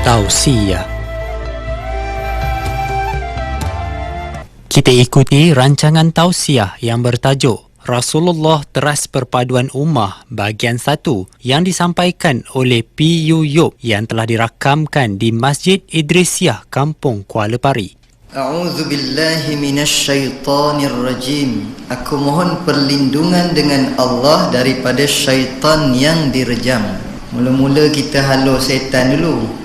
Tausiah. Kita ikuti rancangan tausiah yang bertajuk Rasulullah Teras Perpaduan Ummah bahagian 1 yang disampaikan oleh P. U. Yop yang telah dirakamkan di Masjid Idrisiah, Kampung Kuala Pari. A'udzubillahi minasyaitanirrajim. Aku mohon perlindungan dengan Allah daripada syaitan yang direjam. Mula-mula kita halau syaitan dulu.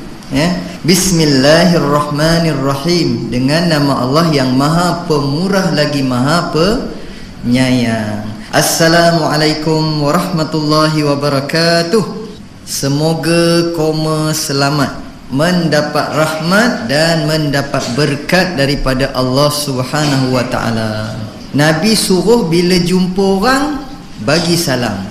Bismillahirrahmanirrahim. Dengan nama Allah yang maha pemurah lagi maha penyayang. Assalamualaikum warahmatullahi wabarakatuh. Semoga koma selamat, mendapat rahmat dan mendapat berkat daripada Allah Subhanahu wa taala. Nabi suruh bila jumpa orang bagi salam.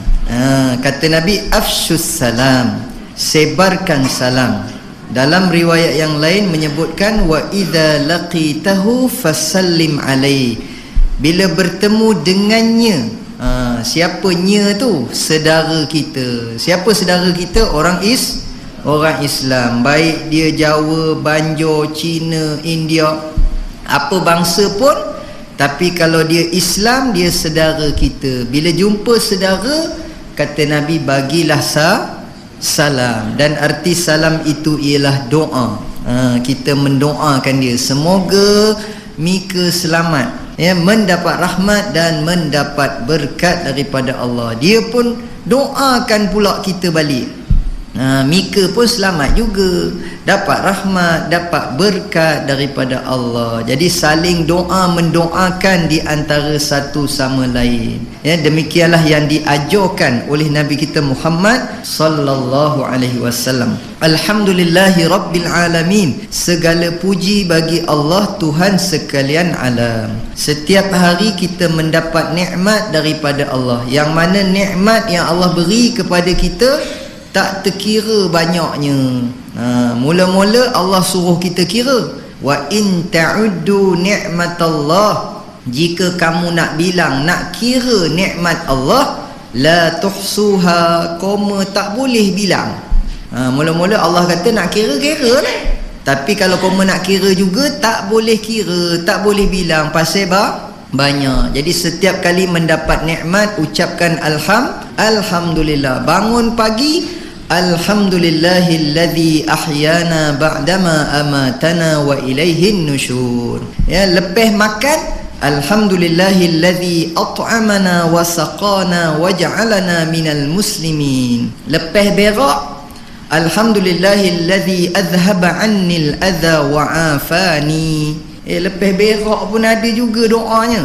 Kata Nabi, afsyus salam, sebarkan salam. Dalam riwayat yang lain menyebutkan wa idza laqitahu fasallim alaihi. Bila bertemu dengannya, siapanya tu? Saudara kita. Siapa saudara kita? Orang Islam, baik dia Jawa, Banjar, Cina, India, apa bangsa pun, tapi kalau dia Islam, dia saudara kita. Bila jumpa saudara, kata Nabi, bagilah salam. Dan arti salam itu ialah doa. Kita mendoakan dia, semoga Mika selamat, mendapat rahmat dan mendapat berkat daripada Allah. Dia pun doakan pula kita balik, Mika pun selamat juga, dapat rahmat, dapat berkat daripada Allah. Jadi saling doa, mendoakan di antara satu sama lain. Demikianlah yang diajarkan oleh Nabi kita Muhammad sallallahu alaihi wasallam. Alhamdulillahi rabbil alamin. Segala puji bagi Allah, Tuhan sekalian alam. Setiap hari kita mendapat nikmat daripada Allah, yang mana nikmat yang Allah beri kepada kita tak terkira banyaknya. Mula-mula Allah suruh kita kira, wa in ta'uddu ni'matallah. Jika kamu nak bilang, nak kira nikmat Allah, la tuhsuha, tak boleh bilang. Mula-mula Allah kata nak kira lah. Tapi kalau kamu nak kira juga, tak boleh kira, tak boleh bilang, pasal banyak. Jadi setiap kali mendapat nikmat, ucapkan alhamdulillah. Bangun pagi, alhamdulillahilladzi ahyana ba'dama amatana wa ilaihin nusyur. Lepas makan, alhamdulillahilladzi at'amana wa saqana wa ja'alana minal muslimin. Lepas berak, alhamdulillahilladzi adhhaba 'annil adha wa 'afani. Lepas berak pun ada juga doanya.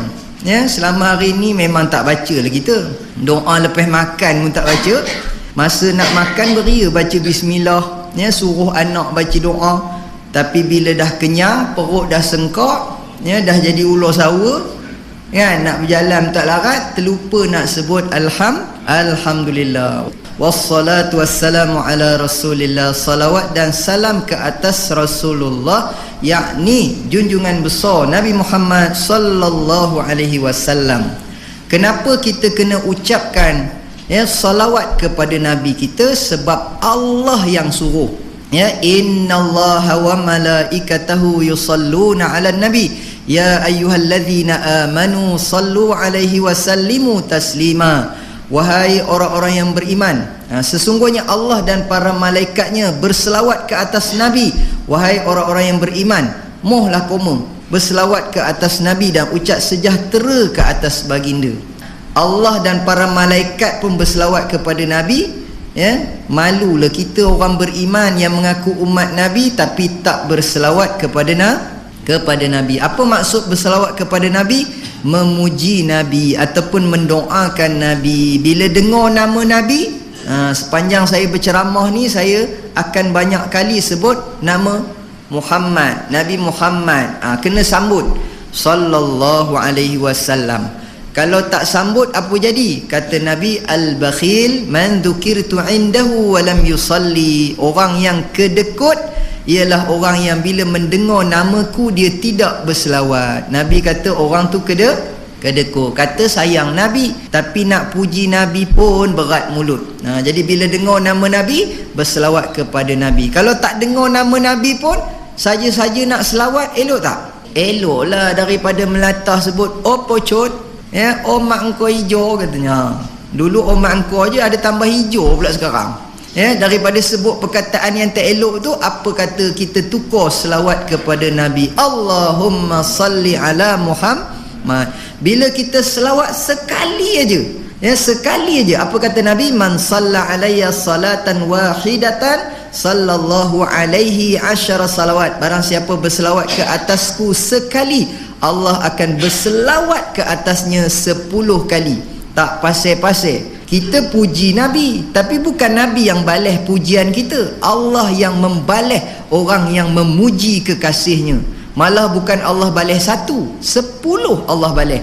Selama hari ni memang tak baca lah kita. Doa lepas makan pun tak baca. Masa nak makan beria baca bismillah, suruh anak baca doa. Tapi bila dah kenyang, perut dah sengkak, dah jadi ular sawa, nak berjalan tak larat, terlupa nak sebut alhamdulillah. Wassalatu wassalamu ala rasulillah. Salawat dan salam ke atas Rasulullah, yakni junjungan besar Nabi Muhammad sallallahu alaihi wasallam. Kenapa kita kena ucapkan salawat kepada Nabi kita? Sebab Allah yang suruh. Innallaha wa malaikatahu yusalluna 'alan nabi ya ayyuhalladzina amanu sallu 'alaihi wa sallimu taslima. Wahai orang-orang yang beriman, sesungguhnya Allah dan para malaikatnya berselawat ke atas Nabi. Wahai orang-orang yang beriman, mohlah kamu berselawat ke atas Nabi dan ucap sejahtera ke atas baginda. Allah dan para malaikat pun berselawat kepada Nabi. Malulah kita orang beriman yang mengaku umat Nabi tapi tak berselawat kepada Nabi. Apa maksud berselawat kepada Nabi? Memuji Nabi ataupun mendoakan Nabi. Bila dengar nama Nabi, sepanjang saya berceramah ni, saya akan banyak kali sebut nama Muhammad, Nabi Muhammad. Kena sambut sallallahu alaihi wasallam. Kalau tak sambut, apa jadi? Kata Nabi, al-bakhil man dzukirtu indahu wa lam yusalli. Orang yang kedekut ialah orang yang bila mendengar namaku dia tidak berselawat. Nabi kata orang tu kedekut. Kata sayang Nabi, tapi nak puji Nabi pun berat mulut. Jadi bila dengar nama Nabi, berselawat kepada Nabi. Kalau tak dengar nama Nabi pun, saja-saja nak selawat, elok tak? Eloklah daripada melatah sebut oh pocot, ya, oh mak engkau hijau katanya. Dulu oh mak engkau je ada tambah hijau pula sekarang. Ya, daripada sebut perkataan yang tak elok tu, apa kata kita tukar selawat kepada Nabi. Allahumma salli ala Muhammad. Bila kita selawat sekali aja, ya, sekali aja, apa kata Nabi? Man salla alayya salatan wahidatan sallallahu alaihi asyara salawat. Barang siapa berselawat ke atasku sekali, Allah akan berselawat ke atasnya 10 kali. Tak pasal-pasal kita puji Nabi, tapi bukan Nabi yang balas pujian kita, Allah yang membalas orang yang memuji kekasihnya. Malah bukan Allah balas 1, 10 Allah balas.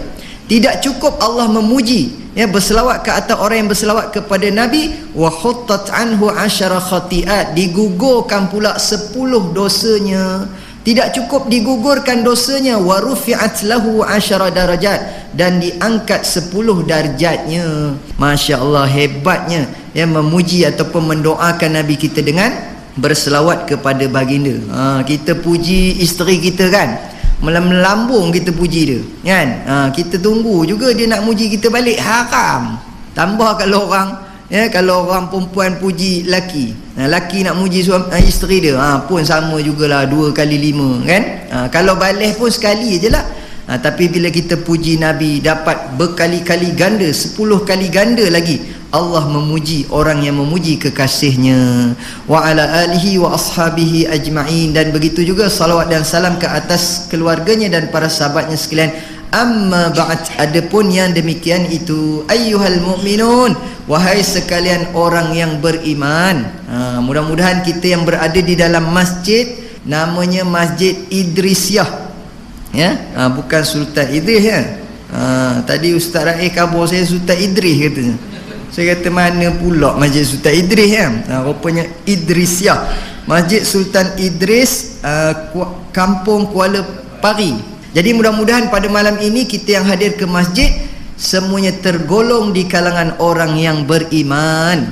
Tidak cukup Allah memuji, ya, berselawat ke atas orang yang berselawat kepada Nabi, wa huttat anhu 10 khati'at, digugurkan pula 10 dosanya. Tidak cukup digugurkan dosanya, wa rufi'at lahu 10 darajat, dan diangkat 10 darjatnya. Masya Allah, hebatnya yang memuji ataupun mendoakan Nabi kita dengan berselawat kepada baginda. Kita puji isteri kita kan, melambung kita puji dia kan. Kita tunggu juga dia nak muji kita balik, haram. Tambah kalau orang, ya, kalau orang perempuan puji laki, laki nak muji suami, isteri dia, pun sama jugalah 2 kali 5 kan. Kalau balas pun sekali je lah. Tapi bila kita puji Nabi, dapat berkali-kali ganda, 10 kali ganda lagi Allah memuji orang yang memuji kekasihnya. Wa ala alihi wa ashabihi ajma'in, dan begitu juga salawat dan salam ke atas keluarganya dan para sahabatnya sekalian. Amma ba'd, adapun yang demikian itu, ayyuhal mu'minun, wahai sekalian orang yang beriman. Mudah-mudahan kita yang berada di dalam masjid, namanya Masjid Idrisiyah, ya, bukan Sultan Idris, ya. Tadi Ustaz Raih khabar saya Sultan Idris katanya. Saya kata mana pula Masjid Sultan Idris, ya. Rupanya Idrisiyah, Masjid Sultan Idris, Kampung Kuala Pari. Jadi mudah-mudahan pada malam ini kita yang hadir ke masjid semuanya tergolong di kalangan orang yang beriman.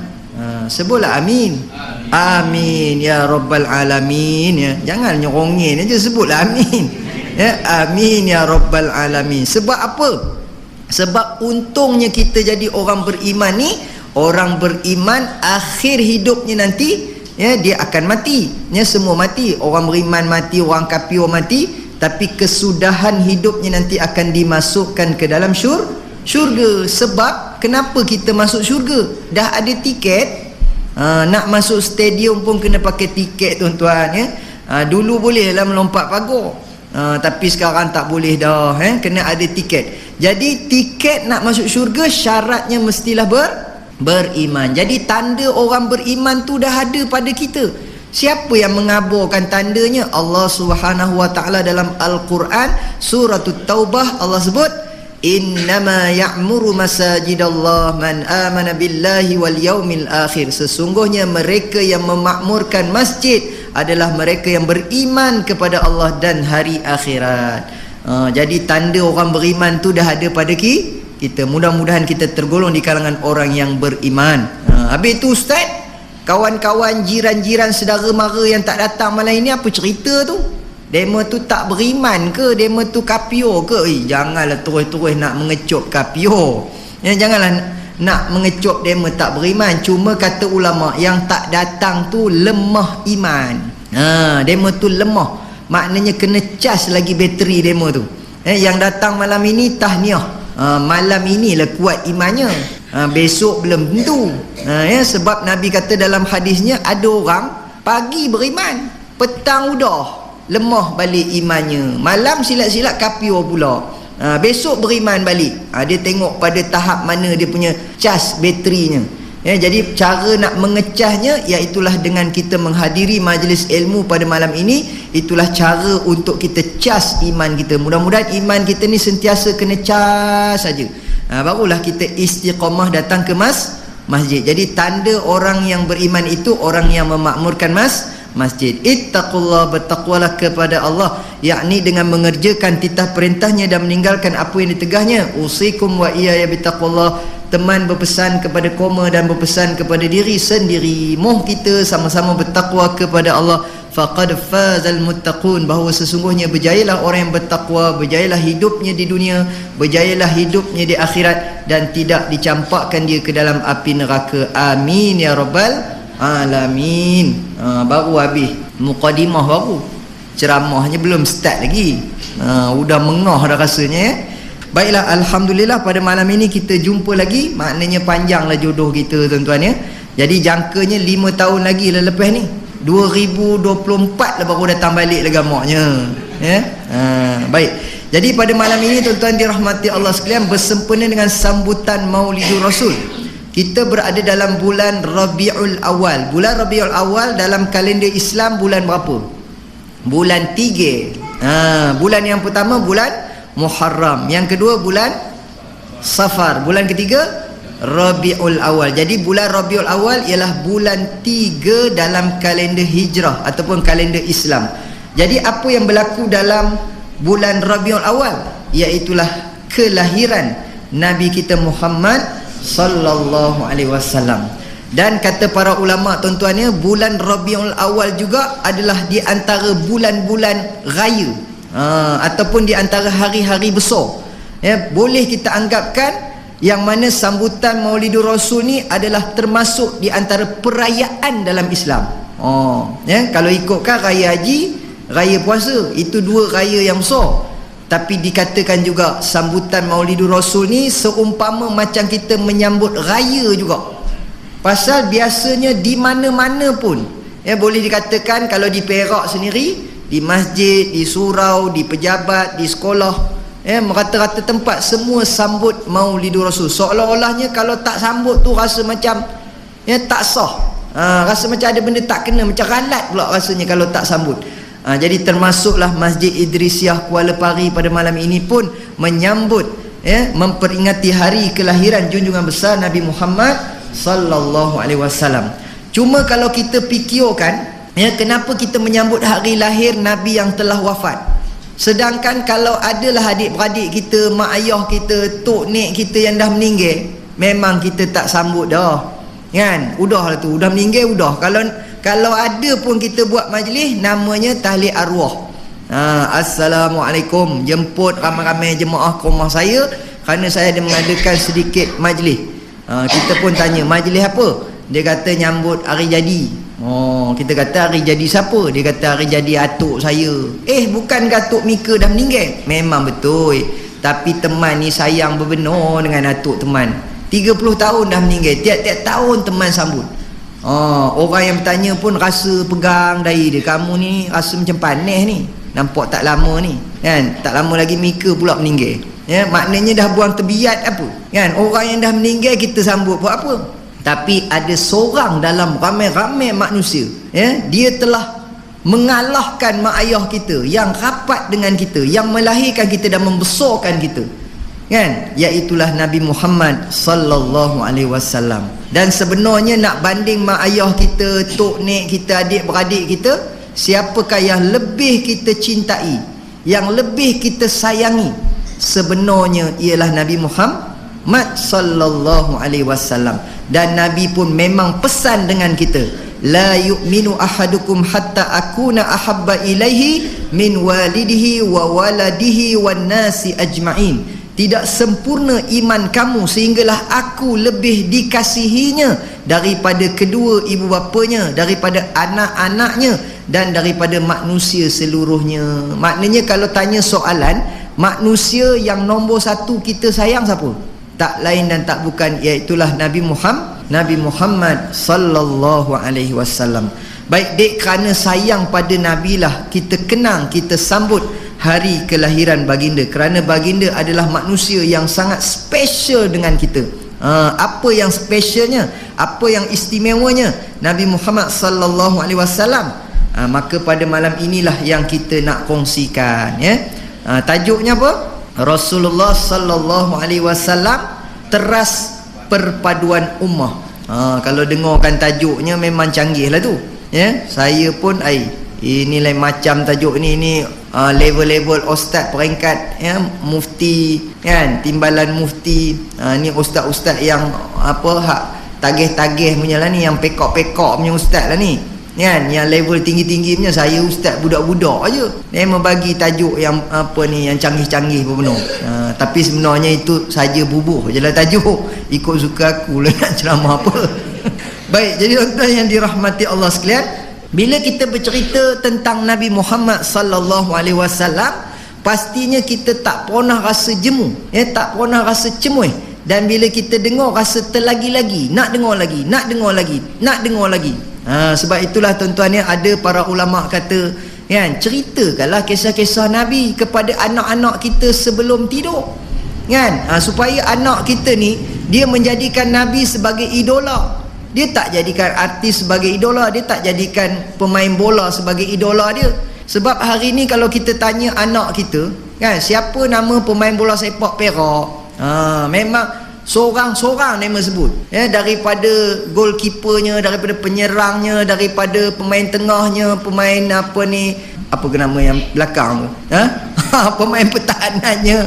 Sebutlah amin. Amin ya rabbal alamin, ya. Jangan nyerongin aja, sebutlah amin. Ya, amin ya rabbal alamin. Sebab apa? Sebab untungnya kita jadi orang beriman ni, orang beriman akhir hidupnya nanti, ya, dia akan mati. Ya, semua mati. Orang beriman mati, orang kafir mati, tapi kesudahan hidupnya nanti akan dimasukkan ke dalam syurga. Sebab kenapa kita masuk syurga? Dah ada tiket. Nak masuk stadium pun kena pakai tiket, tuan-tuan, ya. Dulu bolehlah melompat pagar, tapi sekarang tak boleh dah, kena ada tiket. Jadi tiket nak masuk syurga syaratnya mestilah beriman. Jadi tanda orang beriman tu dah ada pada kita. Siapa yang mengabarkan tandanya? Allah Subhanahu wa taala dalam Al-Quran surah Taubah, Allah sebut innama ya'muru masajidallah man amana billahi wal yaumil akhir. Sesungguhnya mereka yang memakmurkan masjid adalah mereka yang beriman kepada Allah dan hari akhirat. Jadi tanda orang beriman tu dah ada pada kita. Mudah-mudahan kita tergolong di kalangan orang yang beriman. Habis tu Ustaz, kawan-kawan, jiran-jiran, saudara mara yang tak datang malam ini, apa cerita tu? Demo tu tak beriman ke? Demo tu kapio ke? Janganlah terus-terus nak mengecup kapio, ya, janganlah nak mengecup demo tak beriman. Cuma kata ulama, yang tak datang tu lemah iman. Demo tu lemah, maknanya kena cas lagi bateri demo tu. Yang datang malam ini tahniah, malam inilah kuat imannya. Besok belum tentu. Ya, sebab Nabi kata dalam hadisnya, ada orang pagi beriman, petang udah lemah balik imannya, malam silat-silat kafir pula. Besok beriman balik. Dia tengok pada tahap mana dia punya cas baterinya. Ya, jadi cara nak mengecasnya iaitulah dengan kita menghadiri majlis ilmu pada malam ini. Itulah cara untuk kita cas iman kita. Mudah-mudahan iman kita ni sentiasa kena cas saja. Barulah kita istiqamah datang ke masjid. Jadi tanda orang yang beriman itu orang yang memakmurkan masjid. Ittaqullah, bertakwalah kepada Allah, yakni dengan mengerjakan titah perintahnya dan meninggalkan apa yang ditegahnya. Usikum wa iyaya bittaqullah, teman berpesan kepada koma dan berpesan kepada diri sendiri. Mohon kita sama-sama bertakwa kepada Allah. Faqad fazal muttaqun, bahawa sesungguhnya berjayalah orang yang bertakwa, berjayalah hidupnya di dunia, berjayalah hidupnya di akhirat, dan tidak dicampakkan dia ke dalam api neraka. Amin ya rabbal alamin. Baru habis muqaddimah, baru ceramahnya belum start lagi. Udah mengah dah rasanya. Baiklah, alhamdulillah pada malam ini kita jumpa lagi. Maknanya panjanglah jodoh kita tuan-tuan ya. Jadi jangkanya 5 tahun lagi lah lepas ni, 2024 lah baru datang balik lagi maknya ya. Baik, jadi pada malam ini tuan-tuan dirahmati Allah sekalian, bersempena dengan sambutan Maulidur Rasul, kita berada dalam bulan Rabiul Awal. Bulan Rabiul Awal dalam kalender Islam bulan berapa? Bulan 3. Bulan yang pertama bulan Muharram, yang kedua bulan Safar, bulan ketiga Rabiul Awal. Jadi bulan Rabiul Awal ialah bulan 3 dalam kalender Hijrah ataupun kalender Islam. Jadi apa yang berlaku dalam bulan Rabiul Awal? Iaitulah kelahiran Nabi kita Muhammad sallallahu alaihi wasallam. Dan kata para ulama tuan-tuannya, bulan Rabiul Awal juga adalah di antara bulan-bulan raya, ataupun di antara hari-hari besar ya. Boleh kita anggapkan yang mana sambutan Maulidur Rasul ni adalah termasuk di antara perayaan dalam Islam. Ya, kalau ikutkan raya haji, raya puasa, itu 2 raya yang besar. Tapi dikatakan juga sambutan Maulidur Rasul ni seumpama macam kita menyambut raya juga. Pasal biasanya di mana-mana pun ya, boleh dikatakan kalau di Perak sendiri, di masjid, di surau, di pejabat, di sekolah ya, rata-rata tempat semua sambut Maulidur Rasul. Seolah-olahnya kalau tak sambut tu rasa macam ya tak sah. Rasa macam ada benda tak kena, macam ralat pula rasanya kalau tak sambut. Jadi termasuklah Masjid Idrisiah Kuala Pari pada malam ini pun menyambut ya, memperingati hari kelahiran junjungan besar Nabi Muhammad sallallahu alaihi wasallam. Cuma kalau kita fikirkan ya, kenapa kita menyambut hari lahir Nabi yang telah wafat? Sedangkan kalau adalah adik-beradik kita, mak ayah kita, tok nek kita yang dah meninggal, memang kita tak sambut dah kan. Udahlah tu, udah meninggal udah. Kalau ada pun kita buat majlis, namanya tahlil arwah. Assalamualaikum, jemput ramai-ramai jemaah ke rumah saya kerana saya ada mengadakan sedikit majlis. Kita pun tanya, majlis apa? Dia kata nyambut hari jadi. Kita kata hari jadi siapa? Dia kata hari jadi atuk saya. Bukan atuk Mika dah meninggal? Memang betul, tapi teman ni sayang berbenar dengan atuk teman. 30 tahun dah meninggal, tiap-tiap tahun teman sambut. Orang yang bertanya pun rasa pegang dahi dia, kamu ni rasa macam panas ni, nampak tak lama ni kan, tak lama lagi Mika pula meninggal ya. Maknanya dah buang terbiat apa kan. Orang yang dah meninggal kita sambut buat apa? Tapi ada seorang dalam ramai-ramai manusia ya, dia telah mengalahkan mak ayah kita yang rapat dengan kita, yang melahirkan kita dan membesarkan kita kan, iaitulah Nabi Muhammad sallallahu alaihi wasallam. Dan sebenarnya nak banding mak ayah kita, tok nek kita, adik-beradik kita, siapakah yang lebih kita cintai, yang lebih kita sayangi? Sebenarnya ialah Nabi Muhammad sallallahu alaihi wasallam. Dan Nabi pun memang pesan dengan kita, la yu'minu ahadukum hatta akuna ahabba ilaihi min walidihi wa waladihi wan nasi ajma'in. Tidak sempurna iman kamu sehinggalah aku lebih dikasihinya daripada kedua ibu bapanya, daripada anak-anaknya dan daripada manusia seluruhnya. Maknanya kalau tanya soalan, manusia yang nombor 1 kita sayang siapa? Tak lain dan tak bukan, iaitulah Nabi Muhammad sallallahu alaihi wasallam. Baik, dek, kerana sayang pada Nabi lah kita kenang, kita sambut hari kelahiran baginda, kerana baginda adalah manusia yang sangat special dengan kita. Apa yang specialnya, apa yang istimewanya Nabi Muhammad sallallahu alaihi wasallam? Maka pada malam inilah yang kita nak kongsikan ya. Tajuknya apa? Rasulullah sallallahu alaihi wasallam teras perpaduan ummah. Kalau dengarkan tajuknya memang canggih lah tu Ya, saya pun ini lain macam tajuk ni level-level ustaz peringkat ya, mufti kan, timbalan mufti. Ni ustaz-ustaz yang hak tagih-tagih punya lah ni, yang pekok-pekok punya ustaz lah ni kan, yang level tinggi-tinggi punya. Saya ustaz budak-budak aja, dia membagi tajuk yang yang canggih-canggih pun penuh. Tapi sebenarnya itu saja bubuh je lah tajuk, ikut suka aku lah nak ceramah apa. Baik, jadi tuan-tuan yang dirahmati Allah sekalian, bila kita bercerita tentang Nabi Muhammad sallallahu alaihi wasallam, pastinya kita tak pernah rasa jemu, tak pernah rasa cemuih. Dan bila kita dengar, rasa terlagi-lagi, nak dengar lagi, nak dengar lagi, nak dengar lagi. Sebab itulah tuan-tuan ya, ada para ulama kata kan, ceritakanlah kisah-kisah Nabi kepada anak-anak kita sebelum tidur kan, supaya anak kita ni dia menjadikan Nabi sebagai idola. Dia tak jadikan artis sebagai idola, dia tak jadikan pemain bola sebagai idola dia. Sebab hari ni kalau kita tanya anak kita kan, siapa nama pemain bola sepak Perak, memang seorang-seorang nama sebut ya, daripada goalkeepernya, daripada penyerangnya, daripada pemain tengahnya, pemain apa ke nama yang belakang tu, pemain pertahanannya,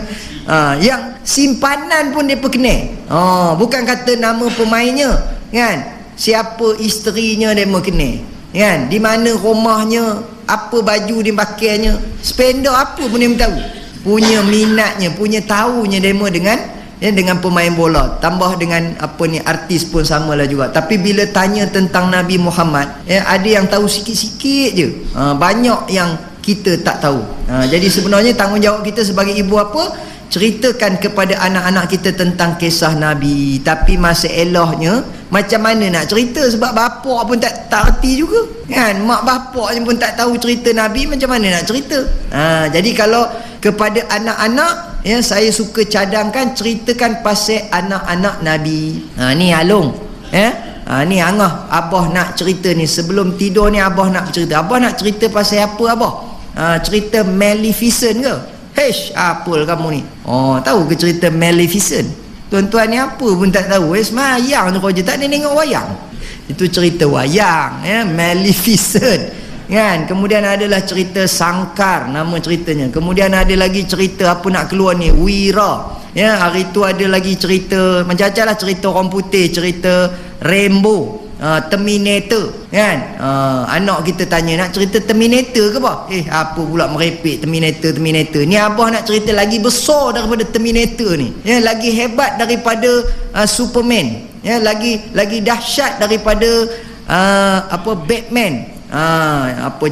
yang simpanan pun dia kenal. Bukan kata nama pemainnya kan, siapa isterinya dia kenal kan, di mana rumahnya, apa baju dia pakainya, spender apa pun dia tahu, punya minatnya, punya tahunya demo dengan pemain bola, tambah dengan artis pun samalah juga. Tapi bila tanya tentang Nabi Muhammad, ada yang tahu sikit-sikit je, banyak yang kita tak tahu. Jadi sebenarnya tanggungjawab kita sebagai ibu apa? Ceritakan kepada anak-anak kita tentang kisah Nabi. Tapi masalahnya macam mana nak cerita, sebab bapak pun tak erti juga kan, mak bapak pun tak tahu cerita Nabi, macam mana nak cerita. Jadi kalau kepada anak-anak ya, saya suka cadangkan, ceritakan pasal anak-anak Nabi. Ni Along ni Angah, abah nak cerita ni sebelum tidur ni, abah nak cerita. Abah nak cerita pasal apa abah? Cerita Maleficent ke? Apa kamu ni? Tahu ke cerita Maleficent? Tuan-tuan ni apa pun tak tahu, semayang tu je, tak ada tengok wayang. Itu cerita wayang ya, Maleficent kan. Kemudian adalah cerita Sangkar, nama ceritanya. Kemudian ada lagi cerita apa nak keluar ni, Wira ya. Hari tu ada lagi cerita macam-macam lah, cerita orang putih, cerita Rainbow, Terminator kan. Anak kita tanya, nak cerita Terminator ke apa? Apa pula merepek Terminator ni. Abah nak cerita lagi besar daripada Terminator ni ya, lagi hebat daripada Superman ya, lagi dahsyat daripada Batman,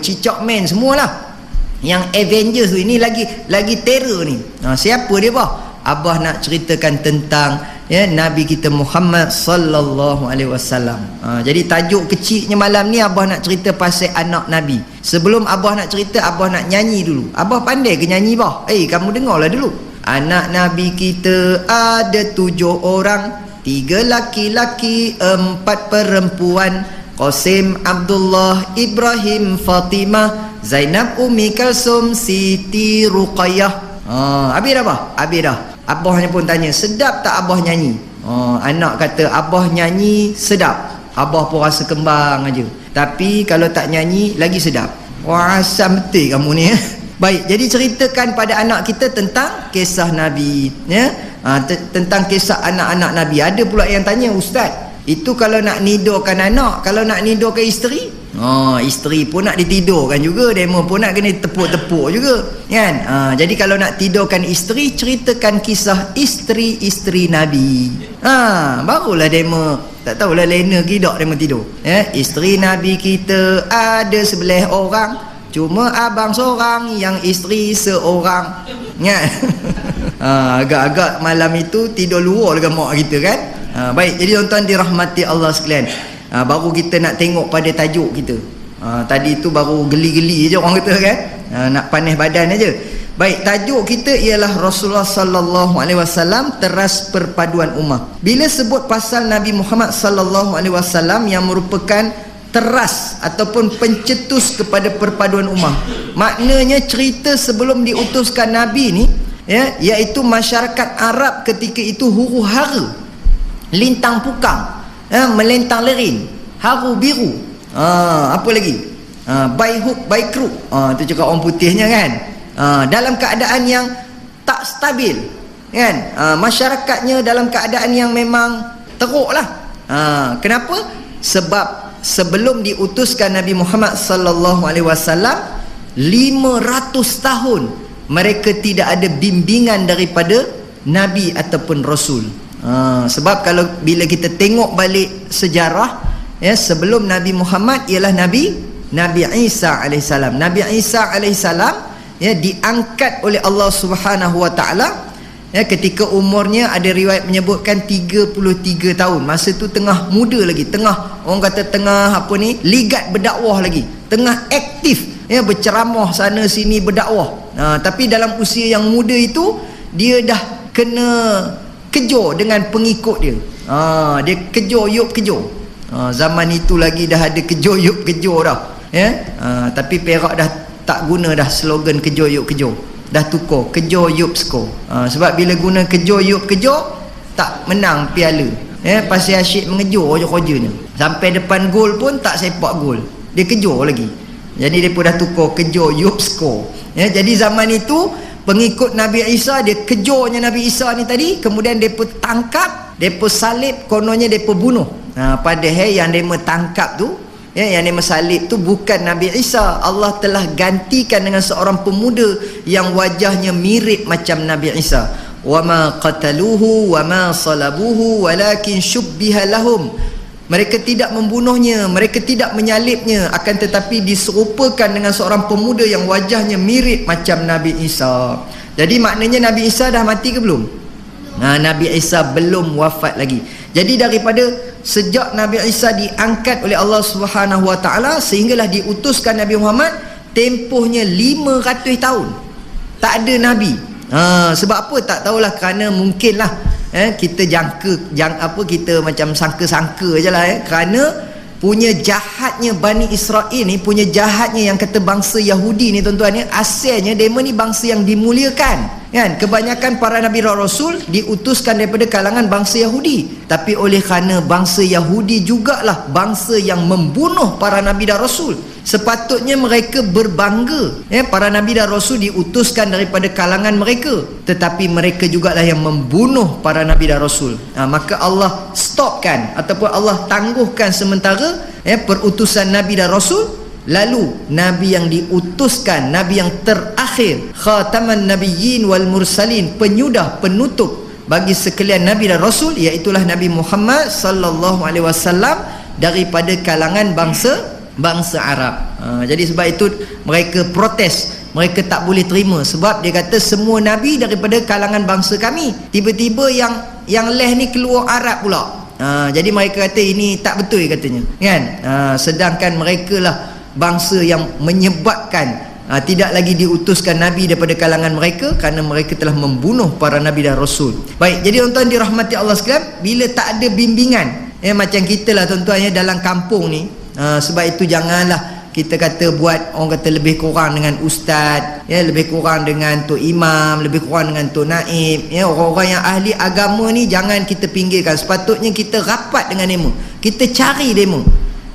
Cicak Man, semualah yang Avengers tu. Ini lagi terror ni. Siapa dia bah? Abah nak ceritakan tentang ya, Nabi kita Muhammad sallallahu alaihi wasallam. Jadi tajuk kecilnya malam ni, abah nak cerita pasal anak Nabi. Sebelum abah nak cerita, abah nak nyanyi dulu. Abah pandai ke nyanyi bah? Kamu dengarlah dulu. Anak Nabi kita ada 7 orang, 3 laki-laki, 4 perempuan. Qasim, Abdullah, Ibrahim, Fatimah, Zainab, Umi Kalsum, Siti Ruqayyah. Habis dah bah? Habis dah. Abahnya pun tanya, sedap tak abah nyanyi? Anak kata, abah nyanyi sedap. Abah pun rasa kembang aja. Tapi kalau tak nyanyi lagi sedap. Wah, asam betul kamu ni. Baik, jadi ceritakan pada anak kita tentang kisah Nabi ya. Tentang kisah anak-anak Nabi. Ada pula yang tanya, ustaz, itu kalau nak nidurkan anak, kalau nak nidurkan isteri, isteri pun nak ditidurkan juga, demo pun nak kena tepuk-tepuk juga kan. Jadi kalau nak tidurkan isteri, ceritakan kisah isteri-isteri Nabi. Barulah demo, tak tahulah lena gidak demo tidur ya. Isteri Nabi kita ada 11 orang, cuma abang seorang yang isteri seorang kan. Agak-agak malam itu tidur luar dengan mak kita kan. Baik, jadi tuan-tuan dirahmati Allah sekalian, baru kita nak tengok pada tajuk kita. Tadi tu baru geli-geli je orang kata kan, nak panas badan aja. Baik, tajuk kita ialah Rasulullah sallallahu alaihi wasallam, teras perpaduan ummah. Bila sebut pasal Nabi Muhammad sallallahu alaihi wasallam yang merupakan teras ataupun pencetus kepada perpaduan ummah, maknanya cerita sebelum diutuskan Nabi ni ya, iaitu masyarakat Arab ketika itu huru-hara, lintang pukang, melentang lerin, haru biru Apa lagi? By hook by crook. Itu cakap orang putihnya kan. Dalam keadaan yang tak stabil kan. Masyarakatnya dalam keadaan yang memang teruk lah. Kenapa? Sebab sebelum diutuskan Nabi Muhammad sallallahu alaihi wasallam 500 tahun mereka tidak ada bimbingan daripada Nabi ataupun Rasul. Sebab kalau bila kita tengok balik sejarah, sebelum Nabi Muhammad ialah Nabi Isa alaihissalam. Nabi Isa alaihissalam diangkat oleh Allah Subhanahu wa taala ketika umurnya ada riwayat menyebutkan 33 tahun. Masa tu tengah muda lagi, tengah orang kata tengah ligat berdakwah lagi, tengah aktif berceramah sana sini berdakwah. Tapi dalam usia yang muda itu dia dah kena kejor dengan pengikut dia. Dia kejor yup kejor. Zaman itu lagi dah ada kejor yup kejor dah. Tapi Perak dah tak guna dah slogan kejor yup kejor. Dah tukar kejor yup skor. Sebab bila guna kejor yup kejor tak menang piala. Pasal asyik mengejor je kerjanya. Sampai depan gol pun tak sepak gol. Dia kejor lagi. Jadi depa dah tukar kejor yup skor. Jadi zaman itu pengikut Nabi Isa, dia kejornya Nabi Isa ni tadi, kemudian depa tangkap, depa salib, kononnya depa bunuh. Padahal yang depa tangkap tu, yang depa salib tu bukan Nabi Isa. Allah telah gantikan dengan seorang pemuda yang wajahnya mirip macam Nabi Isa. Wa ma qataluhu wa ma salabuhu walakin syubbiha lahum. Mereka tidak membunuhnya, mereka tidak menyalibnya, akan tetapi diserupakan dengan seorang pemuda yang wajahnya mirip macam Nabi Isa. Jadi maknanya Nabi Isa dah mati ke belum? Nabi Isa belum wafat lagi. Jadi daripada sejak Nabi Isa diangkat oleh Allah Subhanahu wa taala sehinggalah diutuskan Nabi Muhammad, tempohnya 500 tahun tak ada nabi. Sebab apa? Tak tahulah, kerana mungkinlah kita kita macam sangka-sangka je lah, kerana punya jahatnya Bani Israel ni, punya jahatnya yang kata bangsa Yahudi ni tuan-tuan, asalnya mereka ni bangsa yang dimuliakan kan. Kebanyakan para Nabi dan Rasul diutuskan daripada kalangan bangsa Yahudi, tapi oleh kerana bangsa Yahudi jugalah bangsa yang membunuh para Nabi dan Rasul, sepatutnya mereka berbangga para Nabi dan Rasul diutuskan daripada kalangan mereka, tetapi mereka jugalah yang membunuh para Nabi dan Rasul. Maka Allah stopkan ataupun Allah tangguhkan sementara perutusan Nabi dan Rasul. Lalu Nabi yang diutuskan, Nabi yang terakhir, khataman nabiyyin wal mursalin, penyudah, penutup bagi sekalian Nabi dan Rasul, iaitulah Nabi Muhammad sallallahu alaihi wasallam daripada kalangan bangsa Arab. Jadi sebab itu mereka protes, mereka tak boleh terima, sebab dia kata semua Nabi daripada kalangan bangsa kami, tiba-tiba yang leh ni keluar Arab pula. Jadi mereka kata ini tak betul katanya kan. Sedangkan mereka lah bangsa yang menyebabkan tidak lagi diutuskan Nabi daripada kalangan mereka, kerana mereka telah membunuh para Nabi dan Rasul. Baik, jadi tuan-tuan dirahmati Allah sekalian, bila tak ada bimbingan macam kita lah tuan-tuan dalam kampung ni, sebab itu janganlah kita kata buat orang kata lebih kurang dengan ustaz, lebih kurang dengan tok imam, lebih kurang dengan tok naib, orang-orang yang ahli agama ni jangan kita pinggirkan. Sepatutnya kita rapat dengan demo, kita cari demo.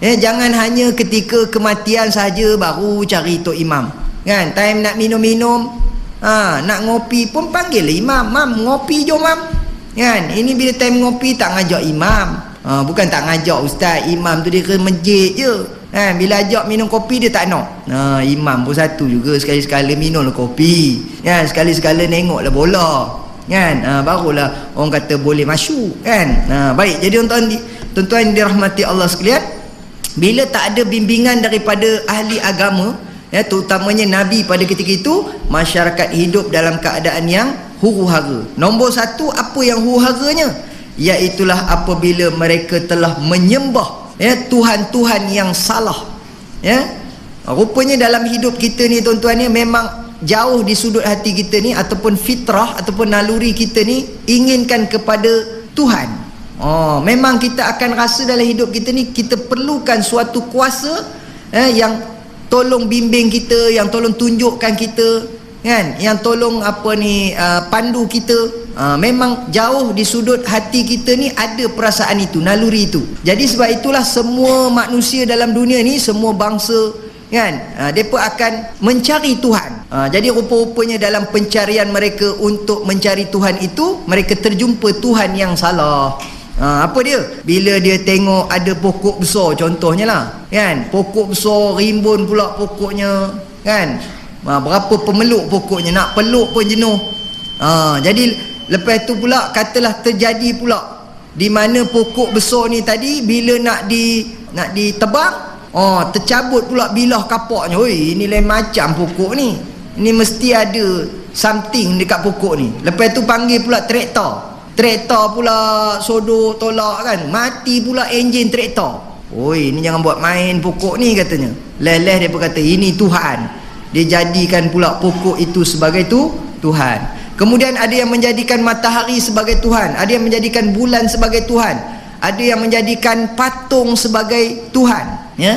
Jangan hanya ketika kematian saja baru cari tok imam kan. Time nak minum-minum, nak ngopi pun panggil imam, mam ngopi jom mam kan. Ini bila time ngopi tak ngajak imam, bukan tak ngajak ustaz, imam tu dia ke masjid je kan. Bila ajak minum kopi dia tak nak. Imam pun satu juga, sekali-sekala minumlah kopi kan, sekali-sekala nengoklah bola kan, barulah orang kata boleh masuk kan. Baik, jadi tuan-tuan dirahmati Allah sekalian, bila tak ada bimbingan daripada ahli agama, terutamanya Nabi pada ketika itu, masyarakat hidup dalam keadaan yang huru-hara. Nombor satu, apa yang huru-haranya? Iaitulah apabila mereka telah menyembah Tuhan-Tuhan yang salah. Rupanya dalam hidup kita ni tuan-tuan ni, memang jauh di sudut hati kita ni ataupun fitrah ataupun naluri kita ni inginkan kepada Tuhan. Memang kita akan rasa dalam hidup kita ni kita perlukan suatu kuasa yang tolong bimbing kita, yang tolong tunjukkan kita kan, yang tolong pandu kita memang jauh di sudut hati kita ni ada perasaan itu, naluri itu. Jadi sebab itulah semua manusia dalam dunia ni, semua bangsa kan, mereka akan mencari Tuhan. Jadi rupa-rupanya dalam pencarian mereka untuk mencari Tuhan itu, mereka terjumpa Tuhan yang salah. Apa dia? Bila dia tengok ada pokok besar contohnya lah kan, pokok besar rimbun pula pokoknya kan, berapa pemeluk pokoknya, nak peluk pun jenuh. Jadi lepas tu pula katalah terjadi pula di mana pokok besar ni tadi bila nak ditebang, tercabut pula bilah kapaknya. Oi, ini lain macam pokok ni, ini mesti ada something dekat pokok ni. Lepas tu panggil pula traktor pula sodor tolak kan, mati pula enjin traktor. Oi, ni jangan buat main pokok ni katanya. Leleh dia berkata ini Tuhan. Dia jadikan pula pokok itu sebagai Tuhan. Kemudian ada yang menjadikan matahari sebagai Tuhan, ada yang menjadikan bulan sebagai Tuhan, ada yang menjadikan patung sebagai Tuhan, ya.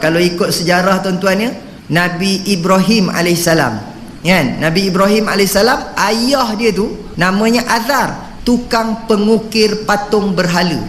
Kalau ikut sejarah tuan-tuan ya, Nabi Ibrahim alaihissalam, kan? Nabi Ibrahim alaihissalam, ayah dia tu namanya Azar, tukang pengukir patung berhala.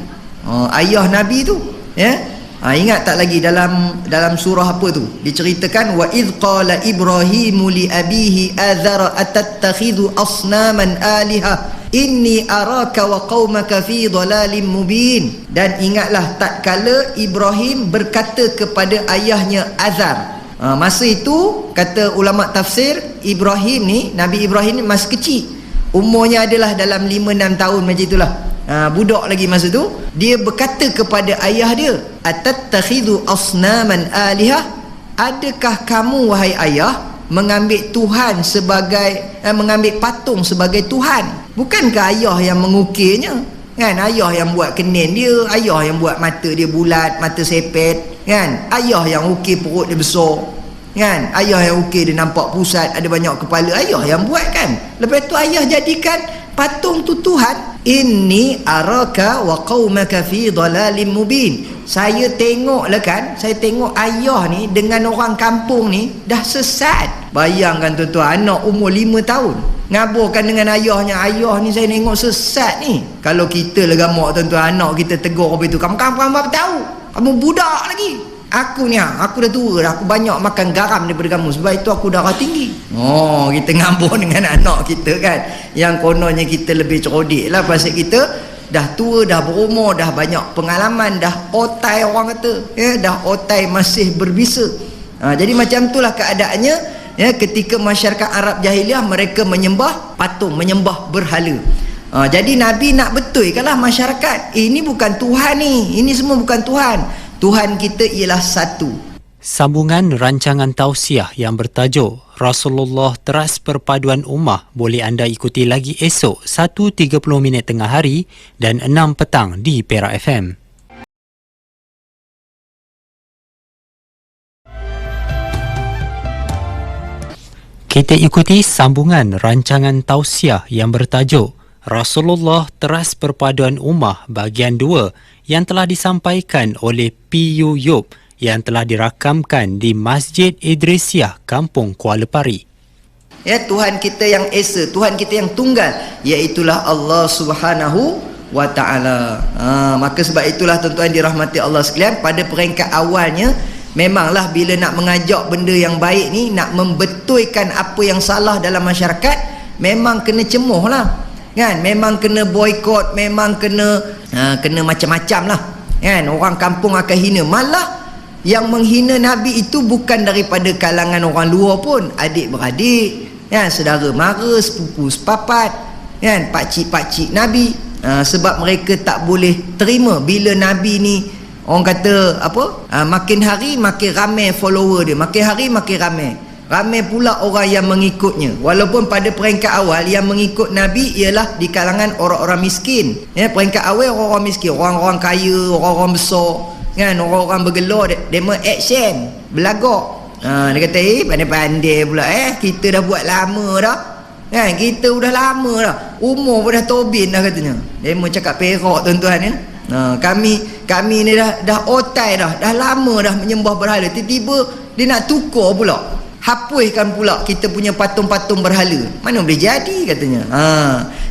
Ayah Nabi tu, ya. Ingat tak lagi dalam surah apa tu diceritakan, wa idh qala ibrahimu li abihi azara atattakhidhu asnaman aliha inni araka wa qaumaka fi dhalalim mubin. Dan ingatlah tatkala Ibrahim berkata kepada ayahnya Azar. Masa itu kata ulama tafsir, Ibrahim ni, Nabi Ibrahim ni masih kecil, umurnya adalah dalam 5-6 tahun macam itulah. Budak lagi masa tu. Dia berkata kepada ayah dia, atattakhidhu asnaman alihah, adakah kamu wahai ayah mengambil Tuhan sebagai mengambil patung sebagai Tuhan? Bukankah ayah yang mengukirnya kan? Ayah yang buat kenin dia, ayah yang buat mata dia bulat, mata sepet kan, ayah yang ukir perut dia besar kan, ayah yang ukir dia nampak pusat, ada banyak kepala, ayah yang buat kan. Lepas tu ayah jadikan patung tu Tuhan. Inni araka wa qaumaka fi dhalalim mubin. Saya tengoklah kan, saya tengok ayah ni dengan orang kampung ni dah sesat. Bayangkan tuan-tuan, anak umur 5 tahun ngaburkan dengan ayahnya, ayah ni saya tengok sesat ni. Kalau kita legamak tuan-tuan, anak kita tegur apa itu, kamu apa tahu, kamu budak lagi. Aku dah tua dah, aku banyak makan garam daripada kamu, sebab itu aku darah tinggi. Kita ngambur dengan anak kita kan, yang kononnya kita lebih cerdik lah, pasal kita dah tua, dah berumur, dah banyak pengalaman, dah otai orang kata, ya, dah otai masih berbisa. Jadi macam itulah keadaannya, ya, ketika masyarakat Arab jahiliah mereka menyembah patung, menyembah berhala. Jadi Nabi nak betulkanlah masyarakat, ini bukan Tuhan ni, ini semua bukan Tuhan. Tuhan kita ialah satu. Sambungan rancangan tausiah yang bertajuk Rasulullah Teras Perpaduan Ummah boleh anda ikuti lagi esok 1.30 minit tengah hari dan 6 petang di Perak FM. Kita ikuti sambungan rancangan tausiah yang bertajuk Rasulullah Teras Perpaduan Ummah bahagian 2 yang telah disampaikan oleh P.U. Yop yang telah dirakamkan di Masjid Idrisiah, Kampung Kuala Pari. Ya, Tuhan kita yang esa, Tuhan kita yang tunggal, iaitulah Allah Subhanahu wa ta'ala. Maka sebab itulah tuan-tuan dirahmati Allah sekalian, pada peringkat awalnya memanglah bila nak mengajak benda yang baik ni, nak membetulkan apa yang salah dalam masyarakat, memang kena cemuh lah kan, memang kena boykot, memang kena macam-macam lah kan. Orang kampung akan hina, malah yang menghina Nabi itu bukan daripada kalangan orang luar pun, adik-beradik kan, saudara mara, sepupu sepapat kan, pakcik-pakcik Nabi. Sebab mereka tak boleh terima bila Nabi ni, orang kata apa, makin hari makin ramai follower dia, makin hari makin ramai pula orang yang mengikutnya. Walaupun pada peringkat awal yang mengikut Nabi ialah di kalangan orang-orang miskin, ya, peringkat awal orang-orang miskin, orang-orang kaya, orang-orang besar kan, orang-orang bergelar, demo action belagak. Dia kata pandai-pandai pula, kita dah buat lama dah kan, kita udah lama dah, umur pun dah tobin dah katanya. Demo cakap Perak tuan-tuan ya. Kami ni dah otai dah lama dah menyembah berhala, tiba-tiba dia nak tukar pula. hapuskan pula kita punya patung-patung berhala. Mana boleh jadi katanya.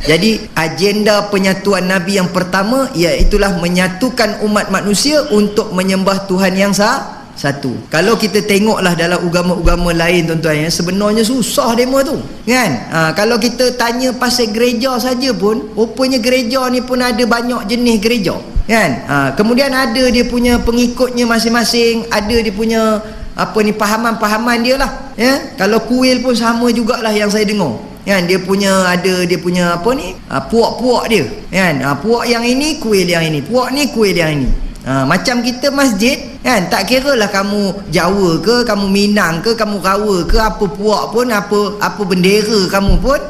Jadi agenda penyatuan Nabi yang pertama iaitulah menyatukan umat manusia untuk menyembah Tuhan yang satu. Kalau kita tengoklah dalam agama-agama lain tuan-tuan ya, sebenarnya susah demo tu kan. Kalau kita tanya pasal gereja saja pun, rupanya gereja ni pun ada banyak jenis gereja kan. Kemudian ada dia punya pengikutnya masing-masing, ada dia punya pahaman-pahaman dia lah ya. Kalau kuil pun sama jugalah yang saya dengar kan, dia punya puak-puak dia kan. Puak yang ini kuil yang ini, puak ni kuil yang ini. Macam kita masjid kan, tak kira lah kamu Jawa ke, kamu Minang ke, kamu Rawa ke, apa puak pun, apa bendera kamu pun,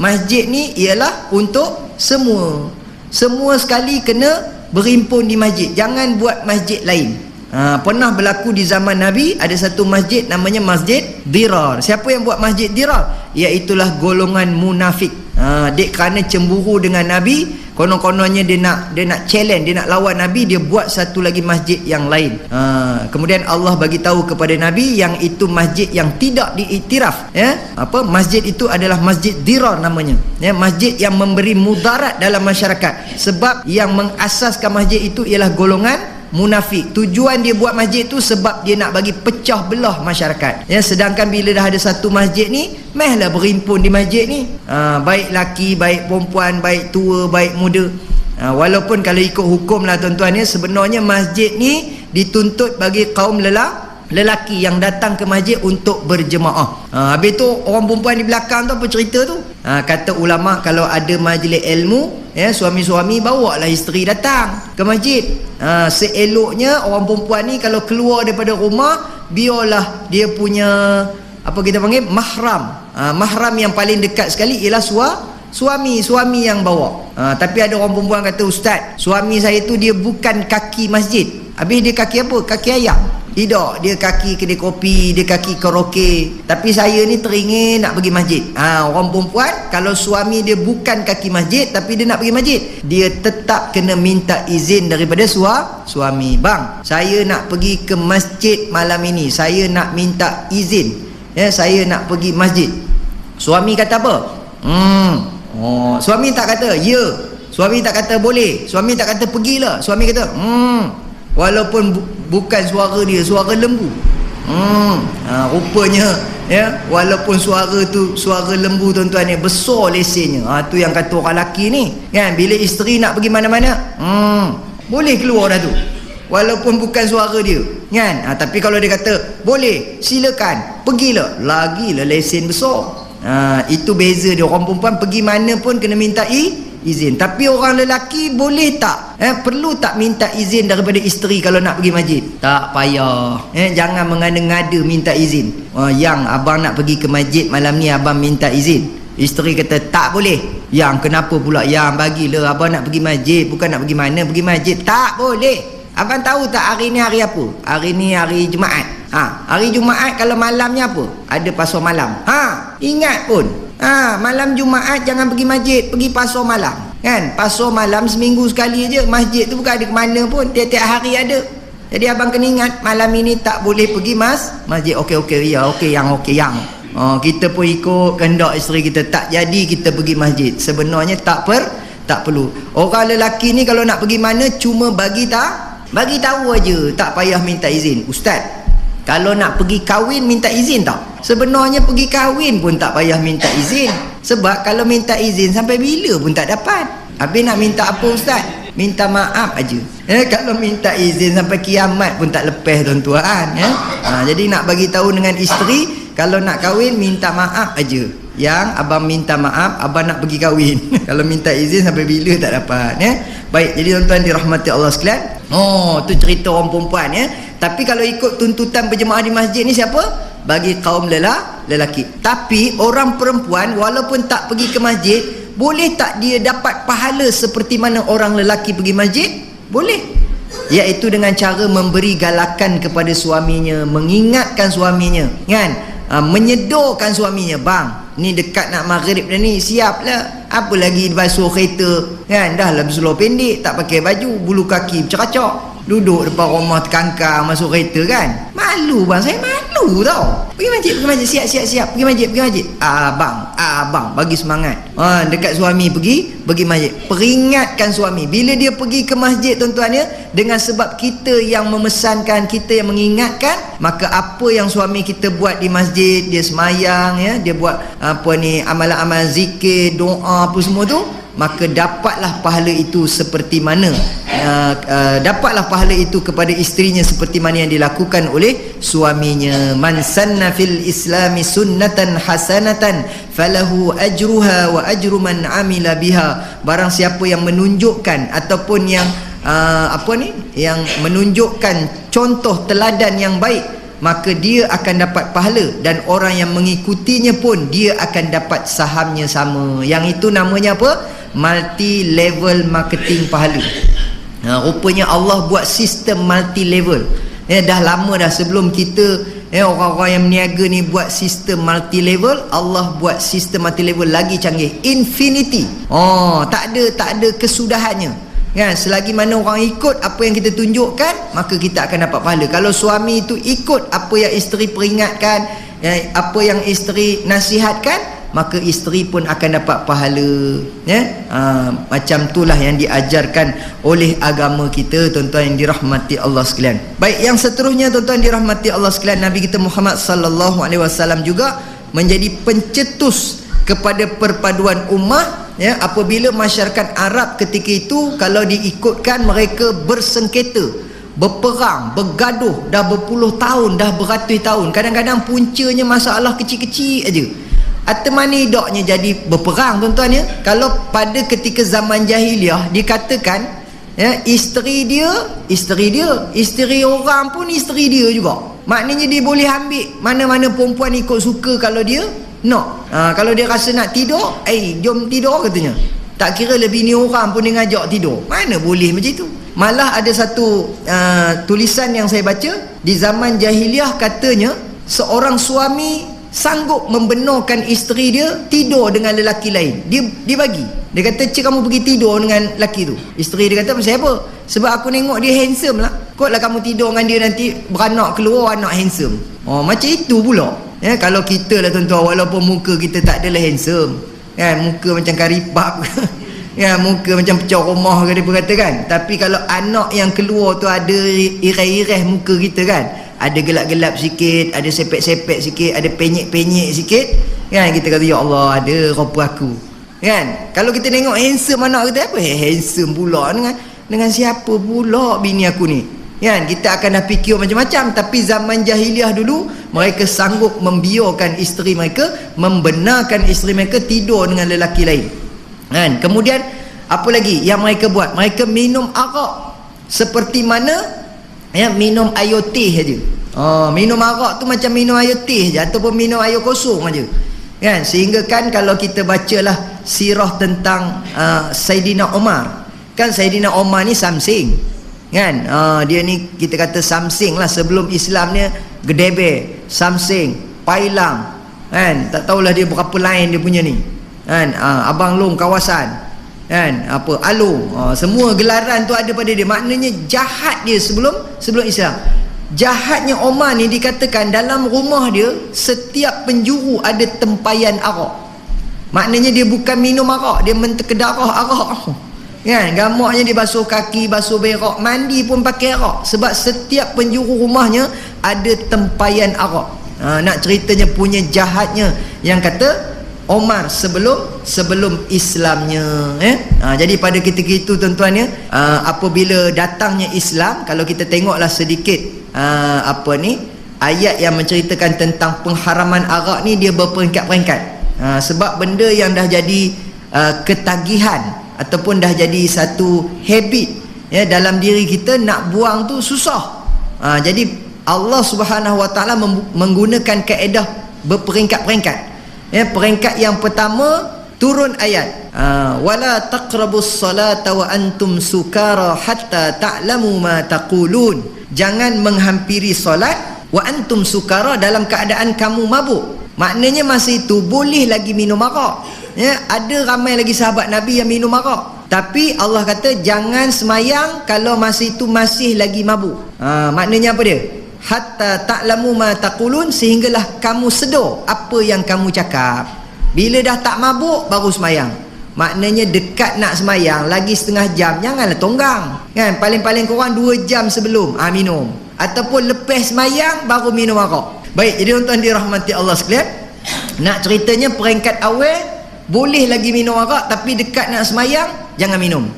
masjid ni ialah untuk semua sekali kena berhimpun di masjid. Jangan buat masjid lain. Pernah berlaku di zaman Nabi, ada satu masjid namanya Masjid Dirar. Siapa yang buat Masjid Dirar? Iaitulah golongan munafik. Dek kerana cemburu dengan Nabi, konon-kononnya dia nak challenge, dia nak lawan Nabi, dia buat satu lagi masjid yang lain. Kemudian Allah bagi tahu kepada Nabi yang itu masjid yang tidak diiktiraf ya. Masjid itu adalah Masjid Dirar namanya ya, masjid yang memberi mudarat dalam masyarakat, sebab yang mengasaskan masjid itu ialah golongan munafik. Tujuan dia buat masjid tu sebab dia nak bagi pecah belah masyarakat ya. Sedangkan bila dah ada satu masjid ni, mehlah berhimpun di masjid ni, baik laki, baik perempuan, baik tua, baik muda. Walaupun kalau ikut hukum lah tuan-tuan ya, sebenarnya masjid ni dituntut bagi kaum lelaki yang datang ke masjid untuk berjemaah. Habis tu orang perempuan di belakang tu apa cerita tu? Kata ulama, kalau ada majlis ilmu ya, suami-suami bawa lah isteri datang ke masjid. Seeloknya orang perempuan ni kalau keluar daripada rumah, biarlah dia punya kita panggil mahram. Mahram yang paling dekat sekali ialah suami yang bawa. Tapi ada orang perempuan kata, ustaz, suami saya tu dia bukan kaki masjid. Habis dia kaki apa? Kaki ayam. Tidak, dia kaki kedai kopi, dia kaki karaoke. Tapi saya ni teringin nak pergi masjid. Orang perempuan kalau suami dia bukan kaki masjid tapi dia nak pergi masjid, dia tetap kena minta izin daripada suami. Bang, saya nak pergi ke masjid malam ini, saya nak minta izin ya, saya nak pergi masjid. Suami kata apa? Suami tak kata ya, suami tak kata boleh, suami tak kata pergilah. Suami kata walaupun bukan suara dia, suara lembu. Rupanya ya, walaupun suara tu suara lembu tuan-tuan ni, besar lesennya. Tu yang kata orang lelaki ni kan, bila isteri nak pergi mana-mana boleh keluar dah tu, walaupun bukan suara dia kan. Tapi kalau dia kata boleh, silakan, pergilah, lagilah lesen besar. Itu beza dia. Orang perempuan pergi mana pun kena minta izin. Tapi orang lelaki boleh tak? Perlu tak minta izin daripada isteri kalau nak pergi masjid? Tak payah. Jangan mengada-ngada minta izin. Yang abang nak pergi ke masjid malam ni, abang minta izin. Isteri kata tak boleh. Yang kenapa pula? Yang bagilah, abang nak pergi masjid, bukan nak pergi mana, pergi masjid. Tak boleh. Abang tahu tak hari ni hari apa? Hari ni hari Jumaat. Hari Jumaat kalau malamnya apa? Ada pasar malam. Ingat pun. Malam Jumaat jangan pergi masjid, pergi pasar malam kan. Pasar malam seminggu sekali aja. Masjid tu bukan ada ke mana pun, tiap-tiap hari ada. Jadi abang kena ingat, malam ini tak boleh pergi masjid. Okey yang kita pun ikut kehendak isteri kita, tak jadi kita pergi masjid. Sebenarnya tak perlu. Orang lelaki ni kalau nak pergi mana cuma bagi tahu aja, tak payah minta izin. Ustaz, kalau nak pergi kahwin minta izin tak? Sebenarnya pergi kahwin pun tak payah minta izin. Sebab kalau minta izin sampai bila pun tak dapat. Habis nak minta apa ustaz? Minta maaf aja. Kalau minta izin sampai kiamat pun tak lepas tuan-tuan. Jadi nak bagi tahu dengan isteri, kalau nak kahwin minta maaf aja. Yang abang minta maaf, abang nak pergi kahwin. Kalau minta izin sampai bila tak dapat. Baik, jadi tuan-tuan dirahmati Allah sekalian. Tu cerita orang perempuan ya. Tapi kalau ikut tuntutan berjemaah di masjid ni siapa? Bagi kaum lelaki. Tapi orang perempuan walaupun tak pergi ke masjid, boleh tak dia dapat pahala seperti mana orang lelaki pergi masjid? Boleh. Iaitu dengan cara memberi galakan kepada suaminya, mengingatkan suaminya kan, menyedorkan suaminya. Bang, ni dekat nak maghrib dah ni, siaplah. Apa lagi basuh kereta kan, dah lah berseluar pendek, tak pakai baju, bulu kaki bercakap, duduk depan rumah terkangkang masuk kereta kan. Malu bang, saya malu tahu tau. Pergi masjid, siap, pergi masjid. Abang bagi semangat. Dekat suami pergi masjid. Peringatkan suami. Bila dia pergi ke masjid, tuan-tuan ya, dengan sebab kita yang memesankan, kita yang mengingatkan, maka apa yang suami kita buat di masjid, dia semayang ya, dia buat amalan-amalan zikir, doa apa semua tu, maka dapatlah pahala itu seperti mana dapatlah pahala itu kepada isterinya seperti mana yang dilakukan oleh suaminya. Man sanna fil islami sunnatan hasanatan falahu ajruha wa ajru man amila biha. Barang siapa yang menunjukkan ataupun yang yang menunjukkan contoh teladan yang baik, maka dia akan dapat pahala, dan orang yang mengikutinya pun dia akan dapat sahamnya sama. Yang itu namanya apa? Multi level marketing pahala. Rupanya Allah buat sistem multi level. Dah lama dah sebelum kita orang-orang yang meniaga ni buat sistem multi level, Allah buat sistem multi level lagi canggih, infinity. Tak ada kesudahannya. Kan, selagi mana orang ikut apa yang kita tunjukkan, maka kita akan dapat pahala. Kalau suami itu ikut apa yang isteri peringatkan, apa yang isteri nasihatkan, maka isteri pun akan dapat pahala. Macam itulah yang diajarkan oleh agama kita, tuan-tuan yang dirahmati Allah sekalian. Baik, yang seterusnya tuan-tuan dirahmati Allah sekalian, Nabi kita Muhammad sallallahu alaihi wasallam juga menjadi pencetus kepada perpaduan ummah. Apabila masyarakat Arab ketika itu, kalau diikutkan, mereka bersengketa, berperang, bergaduh dah berpuluh tahun, dah beratus tahun. Kadang-kadang puncanya masalah kecil-kecil aja. Atemani doknya jadi berperang, tuan-tuan ya. Kalau pada ketika zaman jahiliah dikatakan isteri orang pun isteri dia juga. Maknanya dia boleh ambil mana-mana perempuan ikut suka kalau dia nak. Kalau dia rasa nak tidur, jom tidur katanya. Tak kira lebih ni orang pun dia ngajak tidur. Mana boleh macam itu. Malah ada satu tulisan yang saya baca, di zaman jahiliah katanya seorang suami sanggup membenarkan isteri dia tidur dengan lelaki lain. Dia bagi. Dia kata, "Cik, kamu pergi tidur dengan lelaki tu." Isteri dia kata, "Pasal apa?" "Sebab aku tengok dia handsome lah. Kotlah kamu tidur dengan dia, nanti beranak keluar anak handsome." Macam itu pula. Kalau kita lah tuan-tuan, walaupun muka kita tak adalah handsome, muka macam karipap muka macam pecah rumah ke dia berkata kan, tapi kalau anak yang keluar tu ada irai-irai muka kita kan, ada gelap-gelap sikit, ada sepek-sepek sikit, ada penyek-penyek sikit kan, kita kata, "Ya Allah, ada rupa aku." Kan? Kalau kita tengok handsome anak kita, apa handsome pula dengan siapa pula bini aku ni? Kan? Kita akan dah fikir macam-macam. Tapi zaman jahiliah dulu, mereka sanggup membiarkan isteri mereka, membenarkan isteri mereka tidur dengan lelaki lain. Kan? Kemudian apa lagi yang mereka buat? Mereka minum arak seperti mana minum air teh aja. Minum arak tu macam minum air teh je, ataupun minum air kosong aja. Kan? Sehingga kan kalau kita bacalah sirah tentang Saidina Umar, kan Saidina Umar ni samsing. Kan? Dia ni kita kata samsing lah. Sebelum Islam ni gedebe, samsing, pailang. Kan? Tak tahulah dia berapa lain dia punya ni. Kan? Abang Long kawasan. Kan? Alung. Semua gelaran tu ada pada dia. Maknanya jahat dia sebelum Islam. Jahatnya Omar ni dikatakan dalam rumah dia setiap penjuru ada tempayan arak. Maknanya dia bukan minum arak, dia menterkedarah arak. Kan? Gamaknya dia basuh kaki, basuh berak, mandi pun pakai arak. Sebab setiap penjuru rumahnya ada tempayan arak. Nak ceritanya punya jahatnya yang kata Omar sebelum Islamnya. Jadi pada ketika itu tuan-tuan ya, apabila datangnya Islam, kalau kita tengoklah sedikit ayat yang menceritakan tentang pengharaman arak ni, dia berperingkat-peringkat. Sebab benda yang dah jadi ketagihan ataupun dah jadi satu habit dalam diri kita, nak buang tu susah. Jadi Allah Subhanahu Wa Taala menggunakan kaedah berperingkat-peringkat. Peringkat yang pertama turun ayat wala taqrabus salata wa antum sukara hatta ta'lamu ma taqulun. Jangan menghampiri solat wa antum sukara, dalam keadaan kamu mabuk. Maknanya masa itu boleh lagi minum arak. Ada ramai lagi sahabat Nabi yang minum arak, tapi Allah kata jangan semayang kalau masa itu masih lagi mabuk. Maknanya apa dia? hatta ta'lamu ma taqulun, sehinggalah kamu sedar apa yang kamu cakap. Bila dah tak mabuk baru semayang. Maknanya dekat nak semayang lagi setengah jam, janganlah tonggang kan. Paling-paling kurang 2 jam sebelum minum, ataupun lepas semayang baru minum arak. Baik, jadi tuan-tuan dirahmati Allah sekalian, nak ceritanya peringkat awal boleh lagi minum arak, tapi dekat nak semayang jangan minum.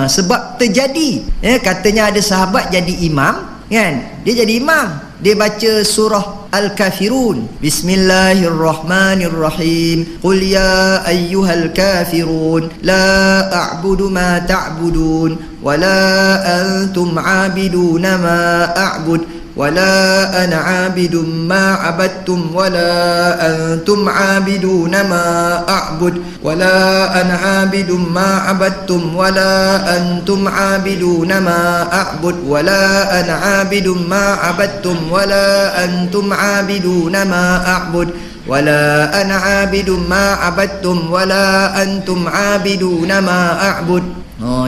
Sebab terjadi, katanya ada sahabat jadi imam kan, dia jadi imam, dia baca surah Al-Kafirun, Bismillahirrahmanirrahim, Qul ya ayyuhal kafirun la a'budu ma ta'budun wa la antum 'abiduna ma a'bud wala ana 'abidum ma 'abadtum wala antum 'abiduna ma a'bud wala ana 'abidum ma 'abadtum wala antum 'abiduna ma a'bud wala ana 'abidum ma 'abadtum wala antum 'abiduna ma a'bud wala ana 'abidum ma 'abadtum wala antum 'abiduna ma a'bud.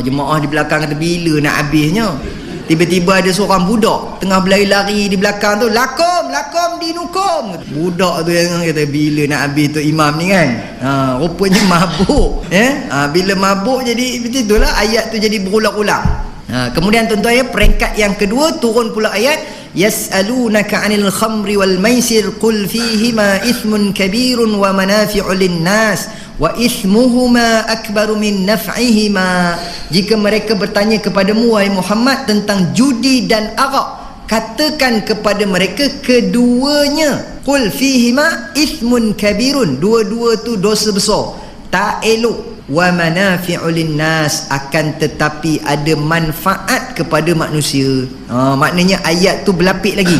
Jemaah di belakang kata bila nak habisnya. Tiba-tiba ada seorang budak tengah berlari-lari di belakang tu, lakum dinukum. Budak tu yang kata bila nak habis tu imam ni kan. Rupanya mabuk. Bila mabuk jadi betul itulah ayat tu jadi berulang-ulang. Kemudian tuan-tuan ya, peringkat yang kedua turun pula ayat yas'alunaka 'anil khamri wal maisir qul fihima ithmun kabirun wa manafi'u lin-nas wa ithmuhuma akbaru min naf'ihima. Jika mereka bertanya kepadamu wahai Muhammad tentang judi dan arak, katakan kepada mereka keduanya, qul fihima ithmun kabirun, dua-dua tu dosa besar, tak elok, wa manafi'u linnas, akan tetapi ada manfaat kepada manusia. Maknanya ayat tu berlapik lagi,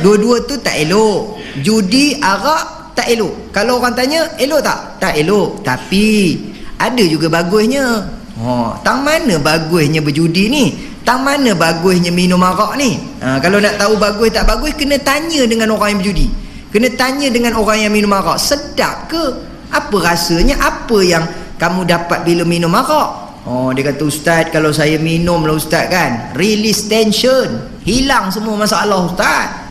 dua-dua tu tak elok. Judi, arak tak elok. Kalau orang tanya elok tak? Tak elok, tapi ada juga bagusnya. Tang mana bagusnya berjudi ni? Tang mana bagusnya minum arak ni? Kalau nak tahu bagus tak bagus, kena tanya dengan orang yang berjudi, kena tanya dengan orang yang minum arak. Sedap ke? Apa rasanya? Apa yang kamu dapat bila minum arak? Dia kata, ustaz, kalau saya minum lah ustaz kan, release tension, hilang semua masalah ustaz.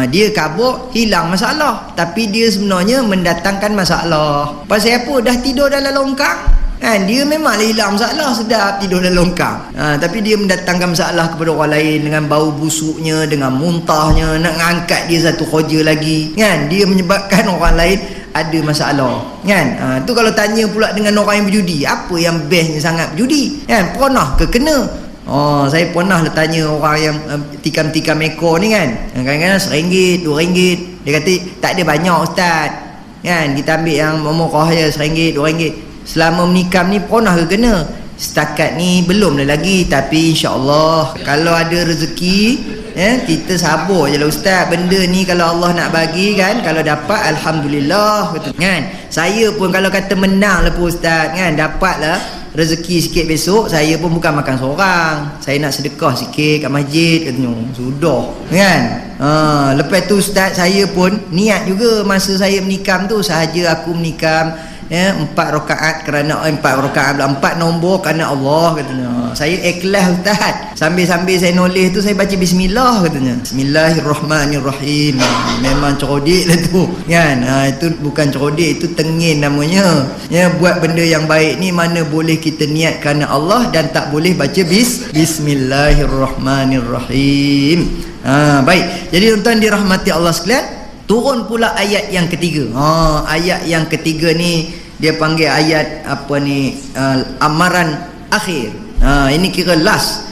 Dia kabur, hilang masalah, tapi dia sebenarnya mendatangkan masalah. Pasal apa? Dah tidur dalam longkang kan, dia memanglah hilang masalah, sedap tidur dalam longkang, tapi dia mendatangkan masalah kepada orang lain dengan bau busuknya, dengan muntahnya, nak angkat dia satu kerja lagi kan, dia menyebabkan orang lain ada masalah kan. Tu kalau tanya pula dengan orang yang berjudi, apa yang bestnya sangat berjudi kan, pernah ke kena? Saya pernah lah tanya orang yang tikam-tikam ekor ni kan, kadang-kadang RM1, RM2, dia kata tak ada banyak ustaz kan, kita ambil yang murah je, RM1, RM2. Selama menikam ni pernah ke kena? Setakat ni belum lah lagi, tapi insya-Allah kalau ada rezeki kita sabar je lah ustaz. Benda ni kalau Allah nak bagi kan, kalau dapat alhamdulillah kan. Saya pun kalau kata menang lah pun ustaz kan, dapat lah rezeki sikit besok, saya pun bukan makan seorang, saya nak sedekah sikit kat masjid katanya, sudah kan. Lepas tu ustaz, saya pun niat juga masa saya menikam tu, sahaja aku menikam 4 rakaat kerana 4 nombor kerana Allah katanya, saya ikhlas ustaz. Sambil-sambil saya nulis tu saya baca bismillah katanya, Bismillahirrahmanirrahim. Memang cerodik lah tu kan. Itu bukan cerodik, itu tengin namanya. Buat benda yang baik ni mana boleh kita niat kerana Allah dan tak boleh baca Bismillahirrahmanirrahim. Baik, jadi tuan-tuan dirahmati Allah sekalian, turun pula ayat yang ketiga. Ayat yang ketiga ni dia panggil ayat apa ni, amaran akhir. Ini kira last.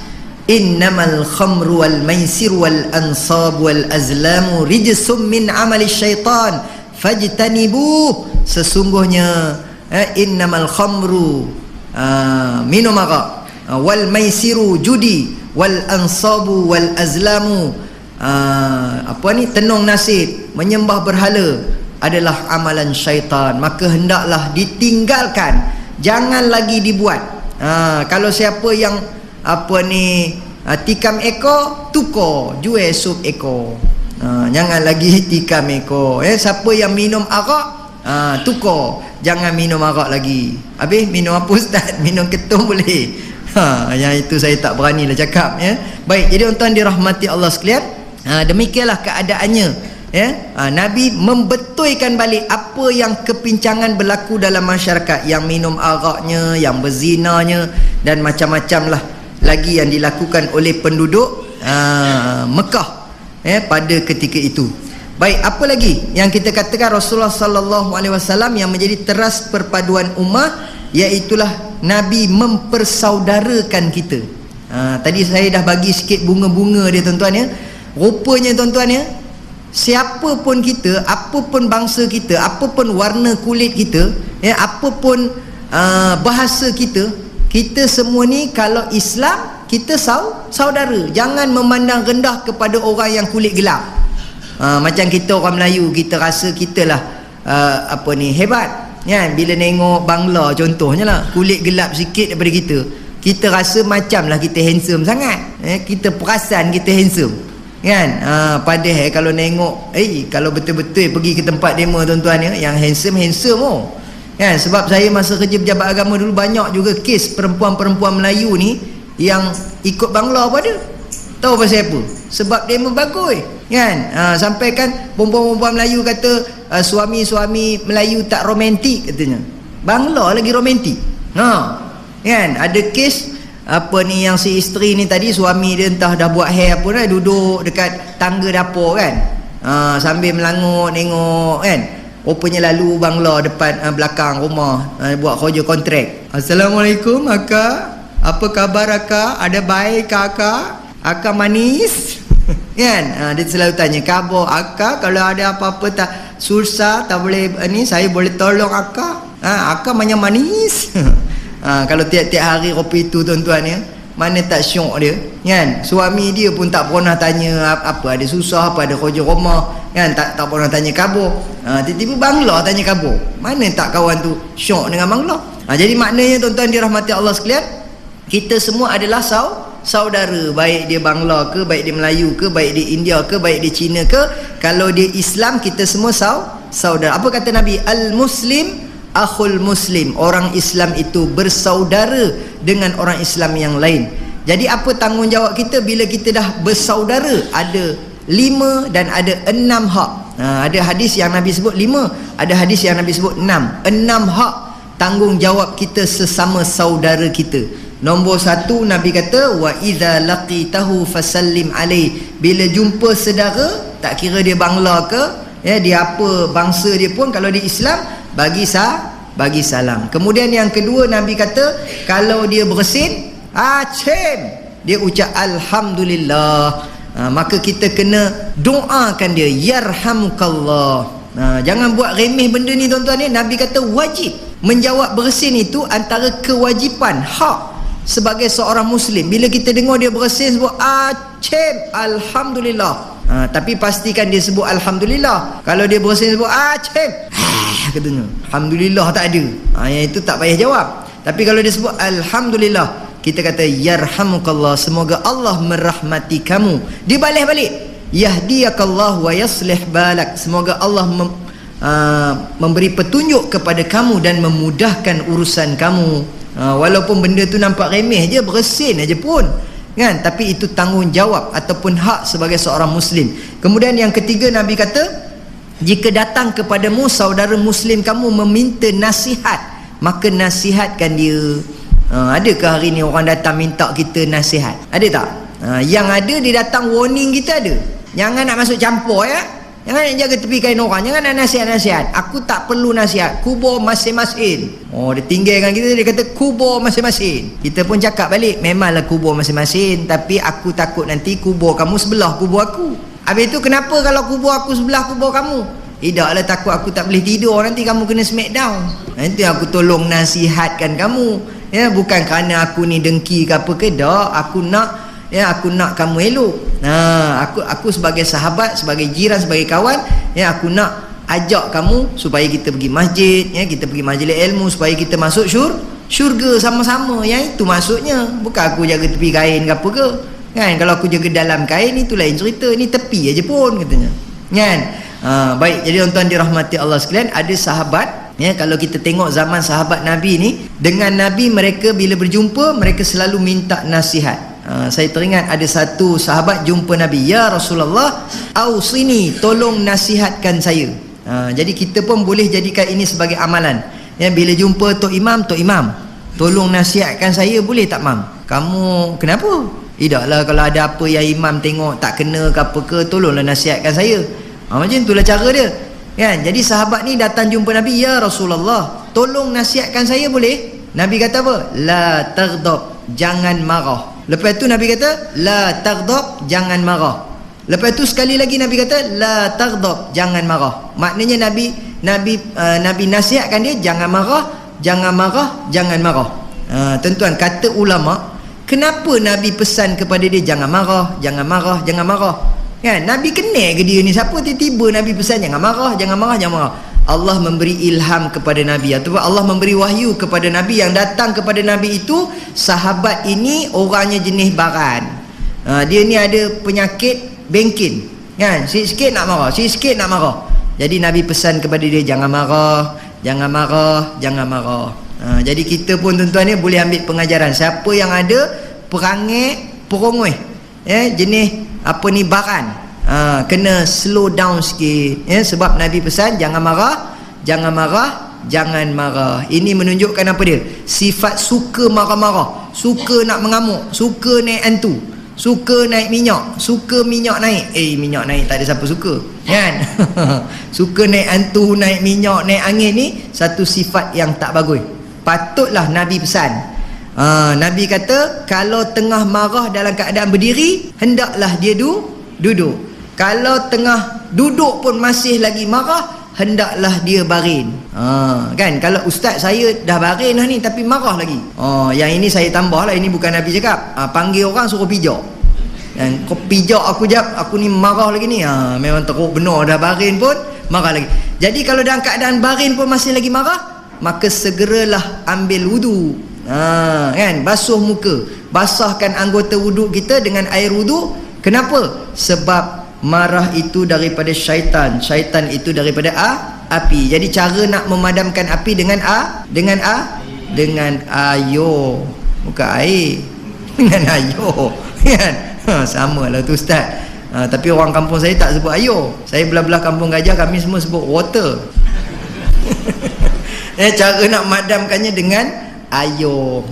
Innamal khamru wal maisir wal ansab wal azlamu rijsum min amali syaitan fajtanibuh. Sesungguhnya innamal khamru, minum arak, wal maisiru, judi, wal ansabu wal azlamu, tenung nasib, menyembah berhala adalah amalan syaitan, maka hendaklah ditinggalkan, jangan lagi dibuat. Kalau siapa yang tikam ekor, tukar jual sup ekor, jangan lagi tikam ekor. Siapa yang minum arak, tukar, jangan minum arak lagi. Habis minum apa ustaz? Minum ketum boleh. Yang itu saya tak berani lah cakap Baik, jadi tuan-tuan dirahmati Allah sekalian, Demikianlah keadaannya, ya. Nabi membetulkan balik apa yang kepincangan berlaku dalam masyarakat, yang minum araknya, yang berzinanya, dan macam-macam lah lagi yang dilakukan oleh penduduk Mekah pada ketika itu. Baik, apa lagi yang kita katakan Rasulullah sallallahu alaihi wasallam yang menjadi teras perpaduan ummah, iaitulah Nabi mempersaudarakan kita. Tadi saya dah bagi sikit bunga-bunga dia tuan-tuan ya. Rupanya tuan-tuan ya, siapa pun kita, apa pun bangsa kita, apa pun warna kulit kita, ya, apa pun bahasa kita, kita semua ni kalau Islam, kita saudara. Jangan memandang rendah kepada orang yang kulit gelap. Macam kita orang Melayu, kita rasa kita lah hebat, kan? Bila nengok Bangla contohnya lah, kulit gelap sikit daripada kita rasa macam lah kita handsome sangat, kita perasan kita handsome, kan? Padahal kalau nengok kalau betul-betul pergi ke tempat demo tuan-tuan ya, yang handsome kan? Sebab saya masa kerja pejabat agama dulu, banyak juga kes perempuan-perempuan Melayu ni yang ikut Bangla pada. Tahu pasal apa? Sebab demo bagus, kan? Sampai kan perempuan-perempuan Melayu kata suami-suami Melayu tak romantik katanya. Bangla lagi romantik. Kan? Ada kes yang si isteri ni tadi, suami dia entah dah buat hair apa dah, duduk dekat tangga dapur kan, sambil melangut nengok kan. Rupanya lalu Bangla depan belakang rumah, buat kerja kontrak. Assalamualaikum akak, apa khabar akak? Ada baik kakak? Akak manis? Kan? Dia selalu tanya khabar akak, kalau ada apa-apa tak susah, tak boleh ni, saya boleh tolong akak. Akak macam manis. Kalau tiap-tiap hari kopi itu tuan-tuan ya, mana tak syok dia, kan? Suami dia pun tak pernah tanya apa ada susah, apa ada kerja rumah, kan? Tak pernah tanya khabar. Tiba-tiba Bangla tanya khabar. Mana tak kawan tu syok dengan Bangla. Jadi maknanya tuan-tuan dirahmati Allah sekalian, kita semua adalah saudara, baik dia Bangla ke, baik dia Melayu ke, baik dia India ke, baik dia Cina ke. Kalau dia Islam, kita semua saudara. Apa kata Nabi? Al-Muslim akhul Muslim. Orang Islam itu bersaudara dengan orang Islam yang lain. Jadi apa tanggungjawab kita bila kita dah bersaudara? Ada 5 dan ada 6 hak. Ada hadis yang Nabi sebut 5, ada hadis yang Nabi sebut 6. 6 hak tanggungjawab kita sesama saudara kita. Nombor 1, Nabi kata wa idza laqitahu fasallim alaih. Bila jumpa saudara, tak kira dia Bangla ke, ya, dia apa bangsa dia pun, kalau dia Islam, bagi salam. Kemudian yang kedua, Nabi kata kalau dia bersin, dia ucap alhamdulillah. Maka kita kena doakan dia, yarhamukallah. Jangan buat remeh benda ni tuan-tuan ni. Nabi kata wajib. Menjawab bersin itu antara kewajipan, hak sebagai seorang Muslim. Bila kita dengar dia bersin, sebut alhamdulillah. Tapi pastikan dia sebut alhamdulillah. Kalau dia bersin sebut katanya alhamdulillah, tak ada, yang itu tak payah jawab. Tapi kalau dia sebut alhamdulillah, kita kata yarhamukallah, semoga Allah merahmati kamu. Dia balik yahdiyakallah wa yaslih balak, semoga Allah memberi petunjuk kepada kamu dan memudahkan urusan kamu. Walaupun benda tu nampak remeh je, bersin aja pun, kan? Tapi itu tanggungjawab ataupun hak sebagai seorang Muslim. Kemudian yang ketiga, Nabi kata jika datang kepadamu saudara Muslim kamu meminta nasihat, maka nasihatkan dia. Adakah hari ni orang datang minta kita nasihat? Ada tak? Yang ada dia datang warning kita ada. Jangan nak masuk campur ya. Jangan nak jaga tepi kain orang. Jangan nak nasihat-nasihat. Aku tak perlu nasihat. Kubur masing-masing. Dia tinggalkan kita, dia kata kubur masing-masing. Kita pun cakap balik, memanglah kubur masing-masing, tapi aku takut nanti kubur kamu sebelah kubur aku. Habis itu kenapa kalau kubur aku sebelah kubur kamu? Tidaklah, takut aku tak boleh tidur, nanti kamu kena smackdown. Nanti aku tolong nasihatkan kamu. Ya, bukan kerana aku ni dengki ke apa ke, tak. Aku nak kamu elok. Aku sebagai sahabat, sebagai jiran, sebagai kawan, ya, aku nak ajak kamu supaya kita pergi masjid, ya, kita pergi majlis ilmu supaya kita masuk syurga sama-sama. Yang itu maksudnya. Bukan aku jaga tepi kain ke apa ke, kan? Kalau aku jaga dalam kain itu lain cerita, ni tepi aja pun katanya, kan? Baik, jadi tuan-tuan dirahmati Allah sekalian, ada sahabat, ya, kalau kita tengok zaman sahabat Nabi ni, dengan Nabi mereka bila berjumpa, mereka selalu minta nasihat. Saya teringat ada satu sahabat jumpa Nabi, "Ya Rasulullah, ausini, tolong nasihatkan saya." Jadi kita pun boleh jadikan ini sebagai amalan. Ya, bila jumpa Tok Imam, tolong nasihatkan saya, boleh tak Mam? Kamu kenapa? Tidaklah, kalau ada apa yang imam tengok tak kena ke apa ke, tolonglah nasihatkan saya. Macam itulah cara dia. Kan? Jadi sahabat ni datang jumpa Nabi, "Ya Rasulullah, tolong nasihatkan saya, boleh?" Nabi kata apa? "La taghdab, jangan marah." Lepas tu Nabi kata, "La taghdab, jangan marah." Lepas tu sekali lagi Nabi kata, "La taghdab, jangan marah." Maknanya Nabi nasihatkan dia, jangan marah, jangan marah, jangan marah. Tuan-tuan, kata ulama, kenapa Nabi pesan kepada dia jangan marah, jangan marah, jangan marah? Kan? Nabi kenal ke dia ni? Siapa tiba-tiba Nabi pesan jangan marah, jangan marah, jangan marah? Allah memberi ilham kepada Nabi, ataupun Allah memberi wahyu kepada Nabi. Yang datang kepada Nabi itu, sahabat ini orangnya jenis baran. Dia ni ada penyakit bengkin, kan? Sikit-sikit nak marah, sikit-sikit nak marah. Jadi Nabi pesan kepada dia jangan marah, jangan marah, jangan marah. Jadi kita pun tuan-tuan ni boleh ambil pengajaran. Siapa yang ada perangai perongoi, jenis apa ni, baran, kena slow down sikit, sebab Nabi pesan jangan marah, jangan marah, jangan marah. Ini menunjukkan apa dia? Sifat suka marah-marah, suka nak mengamuk, suka naik hantu, suka naik minyak, suka minyak naik. Minyak naik tak ada siapa suka, kan? Suka naik hantu, naik minyak, naik angin ni satu sifat yang tak bagus. Patutlah Nabi pesan. Nabi kata kalau tengah marah dalam keadaan berdiri, hendaklah dia duduk. Kalau tengah duduk pun masih lagi marah, hendaklah dia baring. Kan, kalau ustaz saya dah baring dah ni tapi marah lagi. Yang ini saya tambah lah, ini bukan Nabi cakap. Panggil orang suruh pijak. Dan kau pijak aku jap, aku ni marah lagi ni. Memang teruk benar, dah baring pun marah lagi. Jadi kalau dalam keadaan baring pun masih lagi marah, maka segeralah ambil wudu. Kan, basuh muka, basahkan anggota wuduk kita dengan air wuduk. Kenapa? Sebab marah itu daripada syaitan, syaitan itu daripada api. Jadi cara nak memadamkan api dengan ayo, bukan air, dengan ayo, kan? Sama lah tu ustaz. Tapi orang kampung saya tak sebut ayo. Saya belah-belah kampung Gajah, kami semua sebut water. Cara nak madamkannya dengan ayo.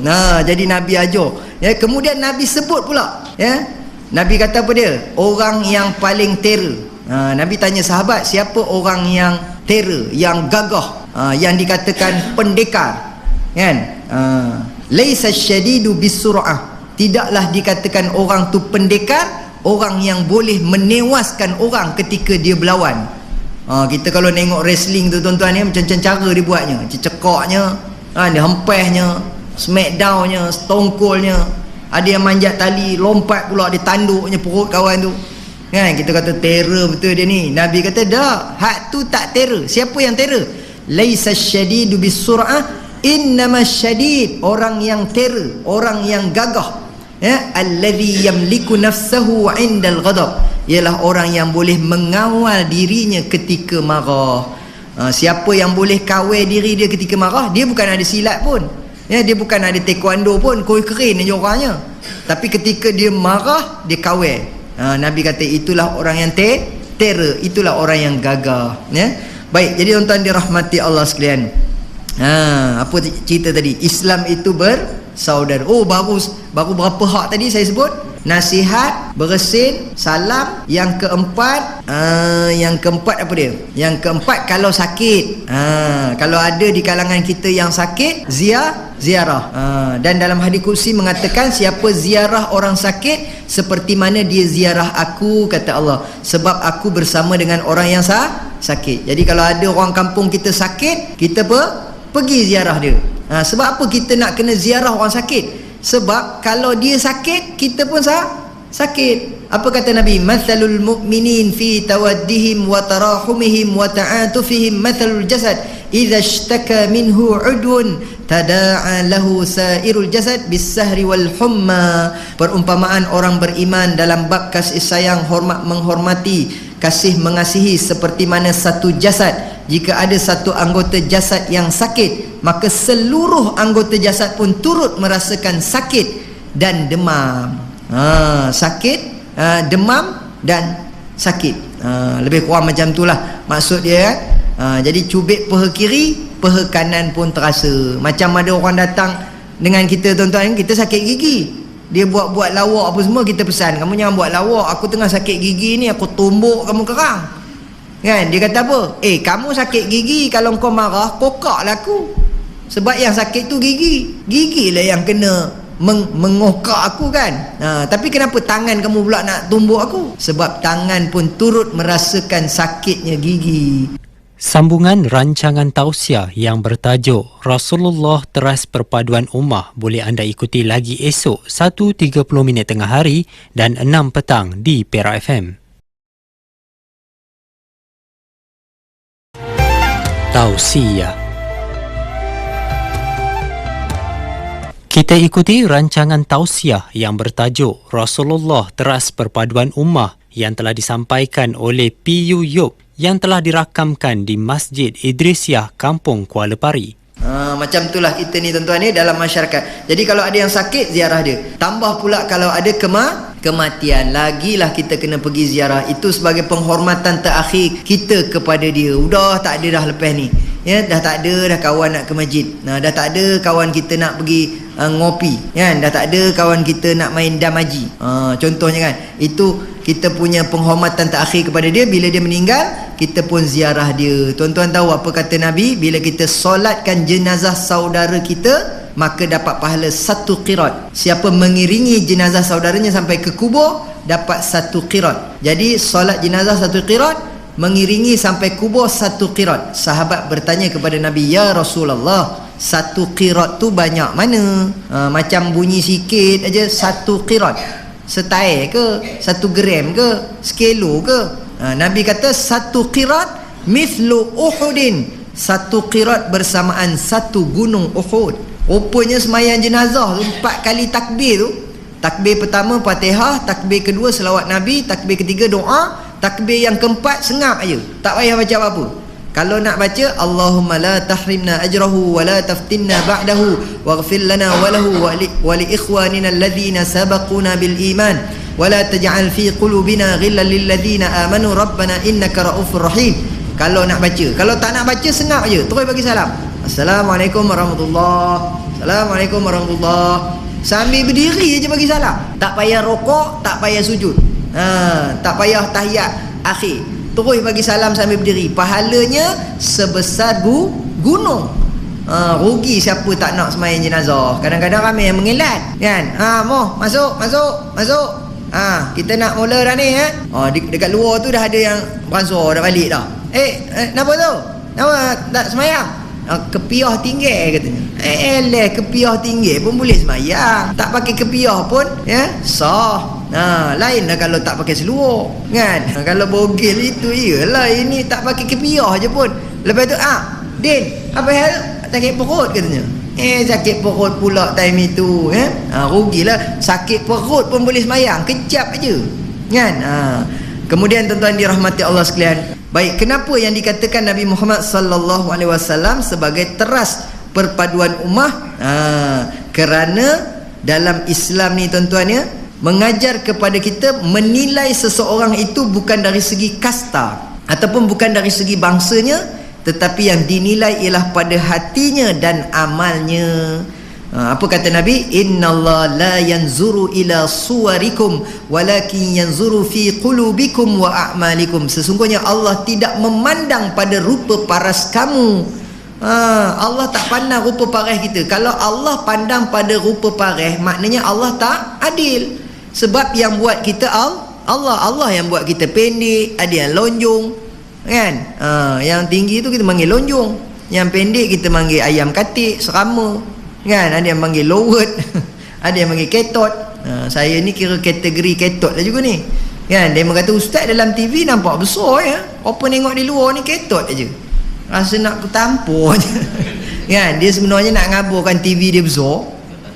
Jadi Nabi ajar. Kemudian Nabi sebut pula, Nabi kata apa dia? Orang yang paling terror. Nabi tanya sahabat, siapa orang yang terror, yang gagah, yang dikatakan pendekar, kan? Laisa syadidu bisur'ah. Tidaklah dikatakan orang tu pendekar, orang yang boleh menewaskan orang ketika dia berlawan. Kita kalau tengok wrestling tu tuan-tuan ni, macam-macam cara dia buatnya, cekaknya, dia hempasnya, smackdownnya, stone coldnya. Ada yang manjat tali, lompat pula, dia tanduknya perut kawan tu, kan? Kita kata terror betul dia ni. Nabi kata dah, hak tu tak terror. Siapa yang terror? Laisa syadidu bisur'ah, innama syadid, orang yang terror, orang yang gagah, alladhi yamliku nafsahu 'indal ghadab, ialah orang yang boleh mengawal dirinya ketika marah. Siapa yang boleh kawal diri dia ketika marah, dia bukan ada silat pun, dia bukan ada taekwondo pun, koi keren je orangnya, tapi ketika dia marah, dia kawal. Nabi kata itulah orang yang terror, itulah orang yang gagah. Baik, jadi tuan-tuan dirahmati Allah sekalian, apa cerita tadi? Islam itu bersaudara. Baru berapa hak tadi saya sebut? Nasihat, bersin, salam. Yang keempat apa dia? Yang keempat, kalau sakit, kalau ada di kalangan kita yang sakit, ziarah. Dan dalam hadis kursi mengatakan, siapa ziarah orang sakit seperti mana dia ziarah aku, kata Allah, sebab aku bersama dengan orang yang sakit. Jadi kalau ada orang kampung kita sakit, kita pergi ziarah dia. Sebab apa kita nak kena ziarah orang sakit? Sebab kalau dia sakit, kita pun sakit. Apa kata Nabi? Mathalul mu'minin fi tawaddihim wa tarahumihim wa ta'atufihim mathalul jasad idza ishtaka minhu 'udwun tada'a lahu sa'irul jasad bis-sahri wal humma. Perumpamaan orang beriman dalam bab kasih sayang, hormat menghormati, kasih mengasihi seperti mana satu jasad. Jika ada satu anggota jasad yang sakit, maka seluruh anggota jasad pun turut merasakan sakit dan demam. Sakit, demam dan sakit. Lebih kurang macam itulah maksud dia kan. Jadi cubit peha kiri, peha kanan pun terasa. Macam ada orang datang dengan kita tuan-tuan, kita sakit gigi, dia buat lawak apa semua, kita pesan, kamu jangan buat lawak, aku tengah sakit gigi ni, aku tumbuk kamu kerang kan. Dia kata apa? Kamu sakit gigi, kalau kau marah kokak lah aku, sebab yang sakit tu gigi lah yang kena mengokak aku kan. Tapi kenapa tangan kamu pula nak tumbuk aku? Sebab tangan pun turut merasakan sakitnya gigi. Sambungan rancangan tausiah yang bertajuk Rasulullah Teras Perpaduan Ummah boleh anda ikuti lagi esok 1.30 tengah hari dan 6 petang di Perak FM. Tausiah. Kita ikuti rancangan tausiah yang bertajuk Rasulullah Teras Perpaduan Ummah yang telah disampaikan oleh PU Yop yang telah dirakamkan di Masjid Idrisiah, Kampung Kuala Pari. Macam itulah kita ni tuan-tuan ni dalam masyarakat. Jadi kalau ada yang sakit, ziarah dia. Tambah pula kalau ada kematian, lagilah kita kena pergi ziarah. Itu sebagai penghormatan terakhir kita kepada dia. Udah tak ada dah lepas ni, ya, dah tak ada dah kawan nak ke masjid, dah tak ada kawan kita nak pergi ngopi kan, dah tak ada kawan kita nak main damaji, contohnya kan. Itu kita punya penghormatan terakhir kepada dia. Bila dia meninggal, kita pun ziarah dia. Tuan-tuan tahu apa kata Nabi? Bila kita solatkan jenazah saudara kita, maka dapat pahala 1 qirat. Siapa mengiringi jenazah saudaranya sampai ke kubur, dapat 1 qirat. Jadi solat jenazah 1 qirat, mengiringi sampai kubur 1 qirat. Sahabat bertanya kepada Nabi, ya Rasulullah, 1 qirat tu banyak mana? Macam bunyi sikit aja 1 qirat. Setai ke? 1 gram ke? Sekilo ke? Nabi kata 1 qirat mithlu Uhudin. 1 qirat bersamaan 1 gunung Uhud. Rupanya semayang jenazah tu 4 kali takbir tu. Takbir pertama Fatihah, takbir kedua selawat Nabi, takbir ketiga doa, takbir yang keempat sengap aja, tak payah baca apa-apa. Kalau nak baca, Allahumma la tahrimna ajrahu wa la taftinna ba'dahu waghfir lana wa lahu wa li ikhwanina alladhina sabaquna bil iman wa la taj'al fi qulubina ghillan lil ladzina amanu rabbana innaka raufur rahim. Kalau nak baca, kalau tak nak baca sengap aja, terus bagi salam. Assalamualaikum warahmatullahi. Assalamualaikum warahmatullahi. Sambil berdiri aja bagi salam. Tak payah rokok, tak payah sujud. Tak payah tahiyat akhir. Terus bagi salam sambil berdiri. Pahalanya sebesar gunung. Rugi siapa tak nak sembahyang jenazah. Kadang-kadang ramai yang mengelat kan. Moh masuk. Kita nak mula dah ni dekat luar tu dah ada yang beransur dah balik dah. Kenapa tu? Kenapa tak sembahyang? Kepiah tinggi katanya. Kepiah tinggi pun boleh sembahyang. Tak pakai kepiah pun ya sah. Lain lah kalau tak pakai seluar kan. Kalau bogel itu iyalah, ini tak pakai kepiah je pun. Lepas tu Din, apa hal? Sakit perut katanya. Sakit perut pula time itu rugilah. Sakit perut pun boleh sembahyang, kejap aja kan. Kemudian tuan-tuan dirahmati Allah sekalian, baik, kenapa yang dikatakan Nabi Muhammad sallallahu alaihi wasallam sebagai teras perpaduan ummah? Kerana dalam Islam ni tuan-tuan ya, mengajar kepada kita menilai seseorang itu bukan dari segi kasta ataupun bukan dari segi bangsanya, tetapi yang dinilai ialah pada hatinya dan amalnya. Apa kata Nabi? Innallaha la yanzuru ila suwarikum walakin yanzuru fi qulubikum wa a'malikum. Sesungguhnya Allah tidak memandang pada rupa paras kamu. Allah tak pandang rupa paras kita. Kalau Allah pandang pada rupa paras, maknanya Allah tak adil. Sebab yang buat kita Allah yang buat kita pendek, ada yang lonjong kan. Yang tinggi tu kita panggil lonjong, yang pendek kita panggil ayam katik, serama kan. Ada yang panggil lowet ada yang panggil ketot. Saya ni kira kategori ketot lah juga ni kan. Dia kata ustaz dalam TV nampak besar ya, apa nengok di luar ni ketot aja, rasa nak ketampur je kan. Dia sebenarnya nak ngaburkan TV dia besar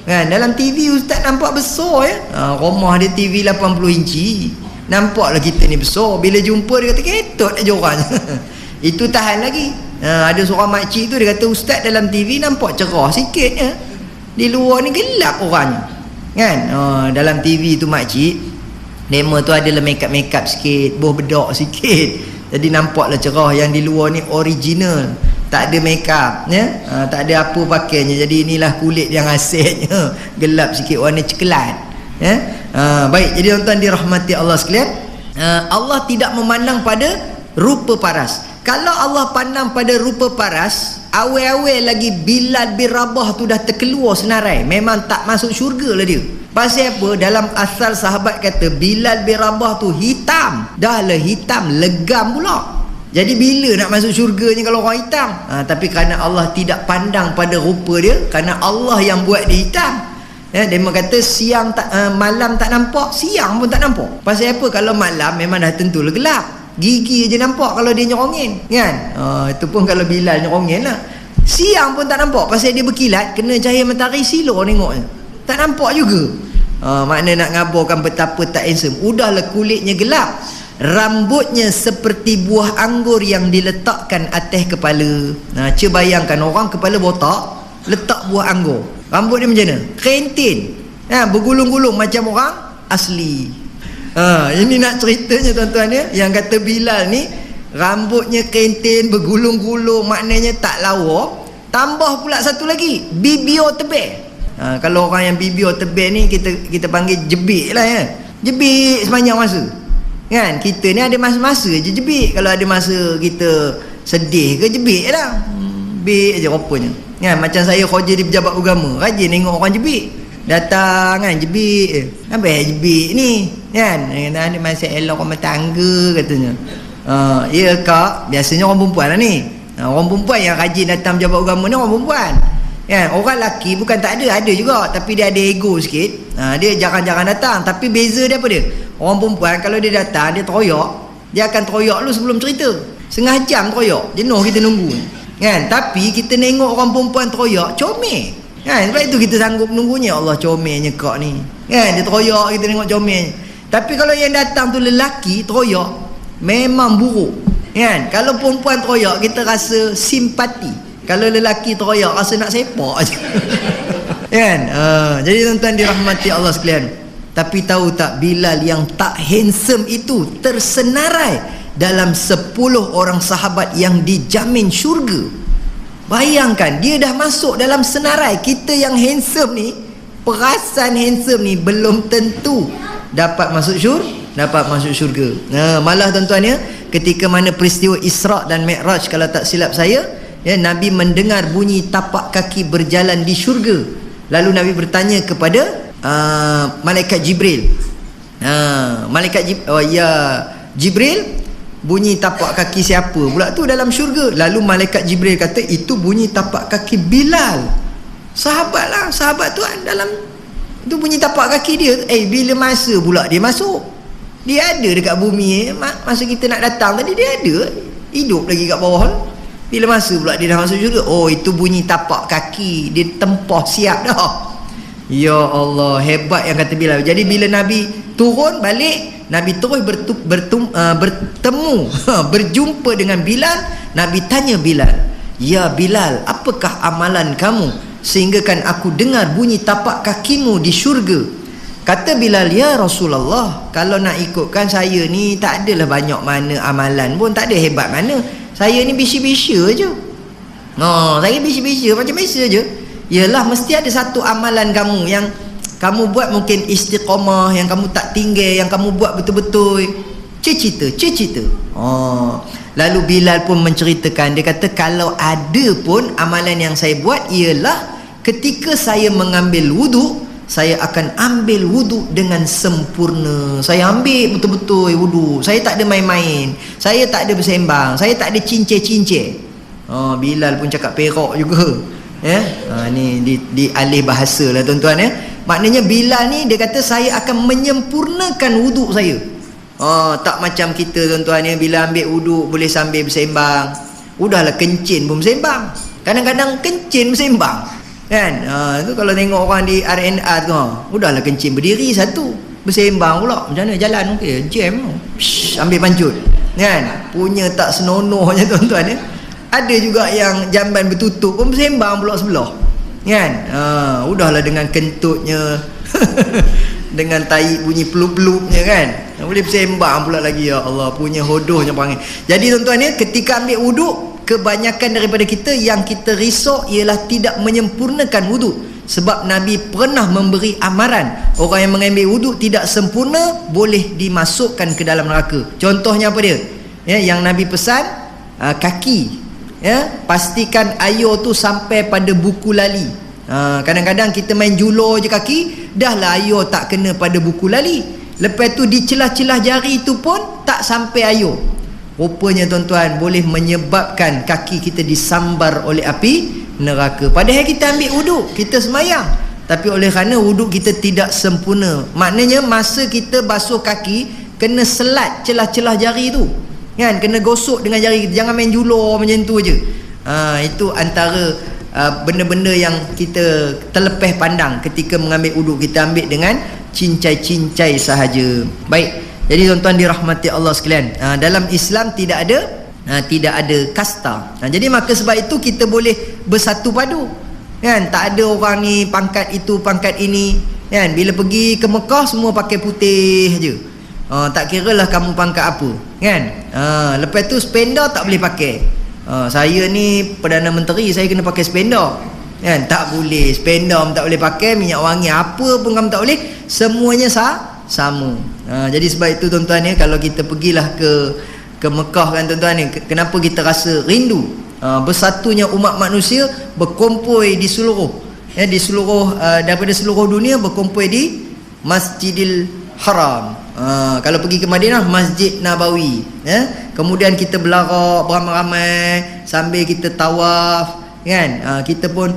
kan. Dalam TV ustaz nampak besar ya. Rumah dia TV 80 inci, nampaklah kita ni besar. Bila jumpa dia kata ketot aja orang itu tahan lagi. Ada seorang makcik tu dia kata ustaz dalam TV nampak cerah sikit ya, di luar ni gelap orangnya kan. Dalam TV tu makcik demo tu adalah makeup sikit, boh bedak sikit, jadi nampaklah cerah. Yang di luar ni original, tak ada makeup ya. Tak ada apa pakainya, jadi inilah kulit yang asalnya gelap sikit, warna coklat ya. Baik, jadi tuan-tuan dirahmati Allah sekalian, Allah tidak memandang pada rupa paras. Kalau Allah pandang pada rupa paras, awal-awal lagi Bilal bin Rabah tu dah terkeluar senarai, memang tak masuk syurga lah dia. Pasal apa? Dalam asal sahabat kata Bilal bin Rabah tu hitam, dah lah hitam legam pula. Jadi bila nak masuk syurganya kalau orang hitam? Tapi kerana Allah tidak pandang pada rupa dia, kerana Allah yang buat dia hitam ya, dia kata siang tak, malam tak nampak, siang pun tak nampak. Pasal apa? Kalau malam memang dah tentulah gelap, gigi je nampak kalau dia nyerongin kan. Itu pun kalau Bilal nyerongin lah. Siang pun tak nampak, pasal dia berkilat, kena cahaya matahari silo tengoknya, tak nampak juga. Makna nak ngabarkan betapa tak handsome. Udahlah kulitnya gelap, rambutnya seperti buah anggur yang diletakkan atas kepala. Cuba bayangkan orang kepala botak, letak buah anggur, rambut dia macam mana? Kentin, bergulung-gulung macam orang asli. Ini nak ceritanya tuan-tuan ya, yang kata Bilal ni rambutnya kentin, bergulung-gulung, maknanya tak lawa. Tambah pula satu lagi, bibio tebal. Kalau orang yang bibio tebal ni kita panggil jebik lah ya. Jebik sepanjang masa kan. Kita ni ada masa-masa je jebik. Kalau ada masa kita sedih ke, jebik lah, jebik je rupanya kan. Macam saya kerja di pejabat agama, rajin tengok orang jebik datang kan, jebik apa jebik ni kan, ada masalah rumah tangga katanya. Ya kak, biasanya orang perempuan lah ni. Orang perempuan yang rajin datang pejabat agama ni orang perempuan kan. Orang lelaki bukan tak ada juga, tapi dia ada ego sikit. Dia jarang-jarang datang. Tapi beza dia apa dia? Orang perempuan kalau dia datang, dia teroyak, dia akan teroyak dulu sebelum cerita, setengah jam teroyak, jenuh kita nunggu kan. Tapi kita tengok orang perempuan teroyak, comel kan. Sebab itu kita sanggup nunggunya. Allah, comelnya kak ni kan, dia teroyak, kita tengok comel. Tapi kalau yang datang tu lelaki teroyak, memang buruk kan. Kalau perempuan teroyak, kita rasa simpati. Kalau lelaki teroyak, rasa nak sepak je kan. Jadi tuan-tuan dirahmati Allah sekalian, tapi tahu tak, Bilal yang tak handsome itu tersenarai dalam 10 orang sahabat yang dijamin syurga. Bayangkan, dia dah masuk dalam senarai. Kita yang handsome ni, perasan handsome ni, belum tentu dapat masuk syurga. Malah tuan-tuan ya, ketika mana peristiwa Isra' dan Mi'raj, kalau tak silap saya ya, Nabi mendengar bunyi tapak kaki berjalan di syurga. Lalu Nabi bertanya kepada malaikat Jibril, Jibril, bunyi tapak kaki siapa pula tu dalam syurga? Lalu malaikat Jibril kata, itu bunyi tapak kaki Bilal. Sahabat lah, sahabat tu dalam itu bunyi tapak kaki dia. Bila masa pula dia masuk? Dia ada dekat bumi masa kita nak datang tadi, dia ada hidup lagi kat bawah. Bila masa pula dia dah masuk syurga? Itu bunyi tapak kaki dia, tempah siap dah. Ya Allah, hebat yang kata Bilal. Jadi bila Nabi turun balik, Nabi terus bertemu berjumpa dengan Bilal. Nabi tanya Bilal, ya Bilal, apakah amalan kamu sehingga kan aku dengar bunyi tapak kakimu di syurga? Kata Bilal, ya Rasulullah, kalau nak ikutkan saya ni tak adalah banyak mana amalan pun, tak ada hebat mana. Saya ni biasa-biasa je. Saya biasa-biasa, macam biasa je. Yalah, mesti ada satu amalan kamu yang kamu buat mungkin istiqamah, yang kamu tak tinggal, yang kamu buat betul-betul. Cerita. Lalu Bilal pun menceritakan. Dia kata, kalau ada pun amalan yang saya buat ialah ketika saya mengambil wuduk, saya akan ambil wuduk dengan sempurna. Saya ambil betul-betul wuduk. Saya tak ada main-main. Saya tak ada bersembang. Saya tak ada cincir-cincir. Bilal pun cakap perak juga. Ni di alih bahasa lah tuan-tuan ya. Maknanya Bilal ni dia kata, saya akan menyempurnakan wuduk saya. Tak macam kita tuan-tuan ya, bila ambil wuduk boleh sambil bersembang. Udahlah kencing pun bersembang. Kadang-kadang kencing bersembang kan. Itu kalau tengok orang di R&R tu, udahlah kencing berdiri satu, bersembang pula. Macam mana jalan? Okey, jam, ambil pancut kan. Punya tak senonohnya tuan-tuan ya. Ada juga yang jamban bertutup pun bersembang pula sebelah kan. Udahlah dengan kentutnya Dengan tai bunyi pelup-pelupnya kan. Boleh bersembang pula lagi, ya Allah, punya hodohnya panggil. Jadi tuan-tuan ni, ketika ambil wuduk, kebanyakan daripada kita yang kita risau ialah tidak menyempurnakan wuduk. Sebab Nabi pernah memberi amaran, orang yang mengambil wuduk tidak sempurna boleh dimasukkan ke dalam neraka. Contohnya apa dia? Ya, yang Nabi pesan, kaki, ya, pastikan air tu sampai pada buku lali. Kadang-kadang kita main julur je kaki, dah lah air tak kena pada buku lali. Lepas tu di celah-celah jari tu pun tak sampai air. Rupanya tuan-tuan, boleh menyebabkan kaki kita disambar oleh api neraka. Padahal kita ambil wuduk, kita semayang, tapi oleh kerana wuduk kita tidak sempurna, maknanya masa kita basuh kaki kena selat celah-celah jari tu kan, kena gosok dengan jari kita, jangan main julur macam tu je. Itu antara benda-benda yang kita terlepas pandang ketika mengambil wuduk. Kita ambil dengan cincai-cincai sahaja. Baik, jadi tuan-tuan dirahmati Allah sekalian, dalam Islam tidak ada kasta. Jadi maka sebab itu kita boleh bersatu padu kan, tak ada orang ni pangkat itu pangkat ini kan. Bila pergi ke Mekah semua pakai putih je, tak kiralah kamu pangkat apa kan. Lepas tu spender tak boleh pakai. Saya ni Perdana Menteri, saya kena pakai spender kan, tak boleh. Spender tak boleh pakai, minyak wangi apa pun kamu tak boleh, semuanya sama. Jadi sebab itu tuan-tuan ya, kalau kita pergilah ke Mekah kan tuan-tuan ni, kenapa kita rasa rindu bersatunya umat manusia, berkumpul di seluruh daripada seluruh dunia, berkumpul di Masjidil Haram. Kalau pergi ke Madinah, Masjid Nabawi, kemudian kita belarak beramai-ramai sambil kita tawaf kan. Kita pun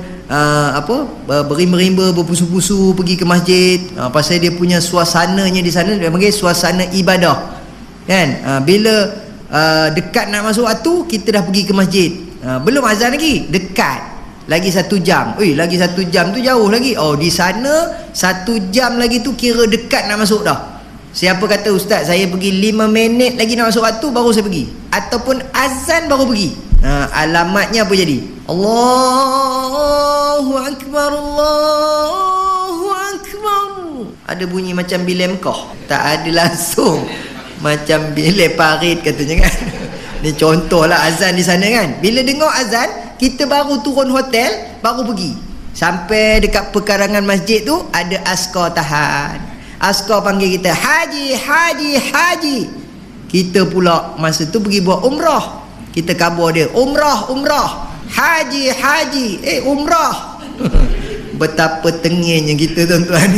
berimba-rimba, berpusu-pusu pergi ke masjid, pasal dia punya suasananya di sana, dia panggil suasana ibadah kan. Bila dekat nak masuk waktu, kita dah pergi ke masjid, belum azan lagi, dekat lagi 1 jam. Lagi 1 jam tu jauh lagi. Di sana 1 jam lagi tu kira dekat nak masuk dah. Siapa kata ustaz saya pergi 5 minit lagi nak masuk waktu baru saya pergi, ataupun azan baru pergi, alamatnya apa jadi? Allahu Akbar, Allahu Akbar. Ada bunyi macam bilik Mekah, tak ada langsung macam bilik parit katanya kan. Ni contohlah azan di sana kan. Bila dengar azan, kita baru turun hotel, baru pergi. Sampai dekat pekarangan masjid tu ada askar tahan. Askar panggil kita, haji, haji, haji. Kita pula masa tu pergi buat umrah, kita khabar dia, umrah, umrah, haji, haji, umrah. Betapa tengihnya kita tuan-tuan.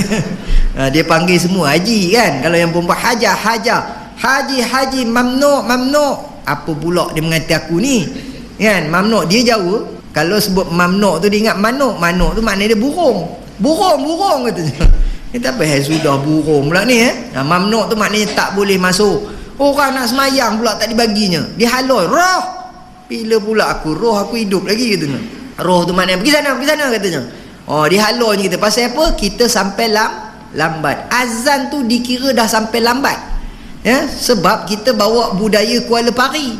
Dia panggil semua haji kan. Kalau yang perempuan haja, haja, haji, haji, mamnu', mamnu'. Apa pula dia mengatakan aku ni kan. Mamnu' dia Jawa, kalau sebut mamnu' tu dia ingat manuk. Manuk tu maknanya dia burung. Burung, burung katanya. Tak apa, sudah burung pula ni Mamnu' tu maknanya tak boleh masuk. Orang nak semayang pula tak dibaginya, dihaloi. Roh, bila pula aku roh, aku hidup lagi katanya. Roh tu maknanya pergi sana katanya. Dihaloi kita. Pasal apa? Kita sampai lambat. Azan tu dikira dah sampai lambat sebab kita bawa budaya Kuala Pari.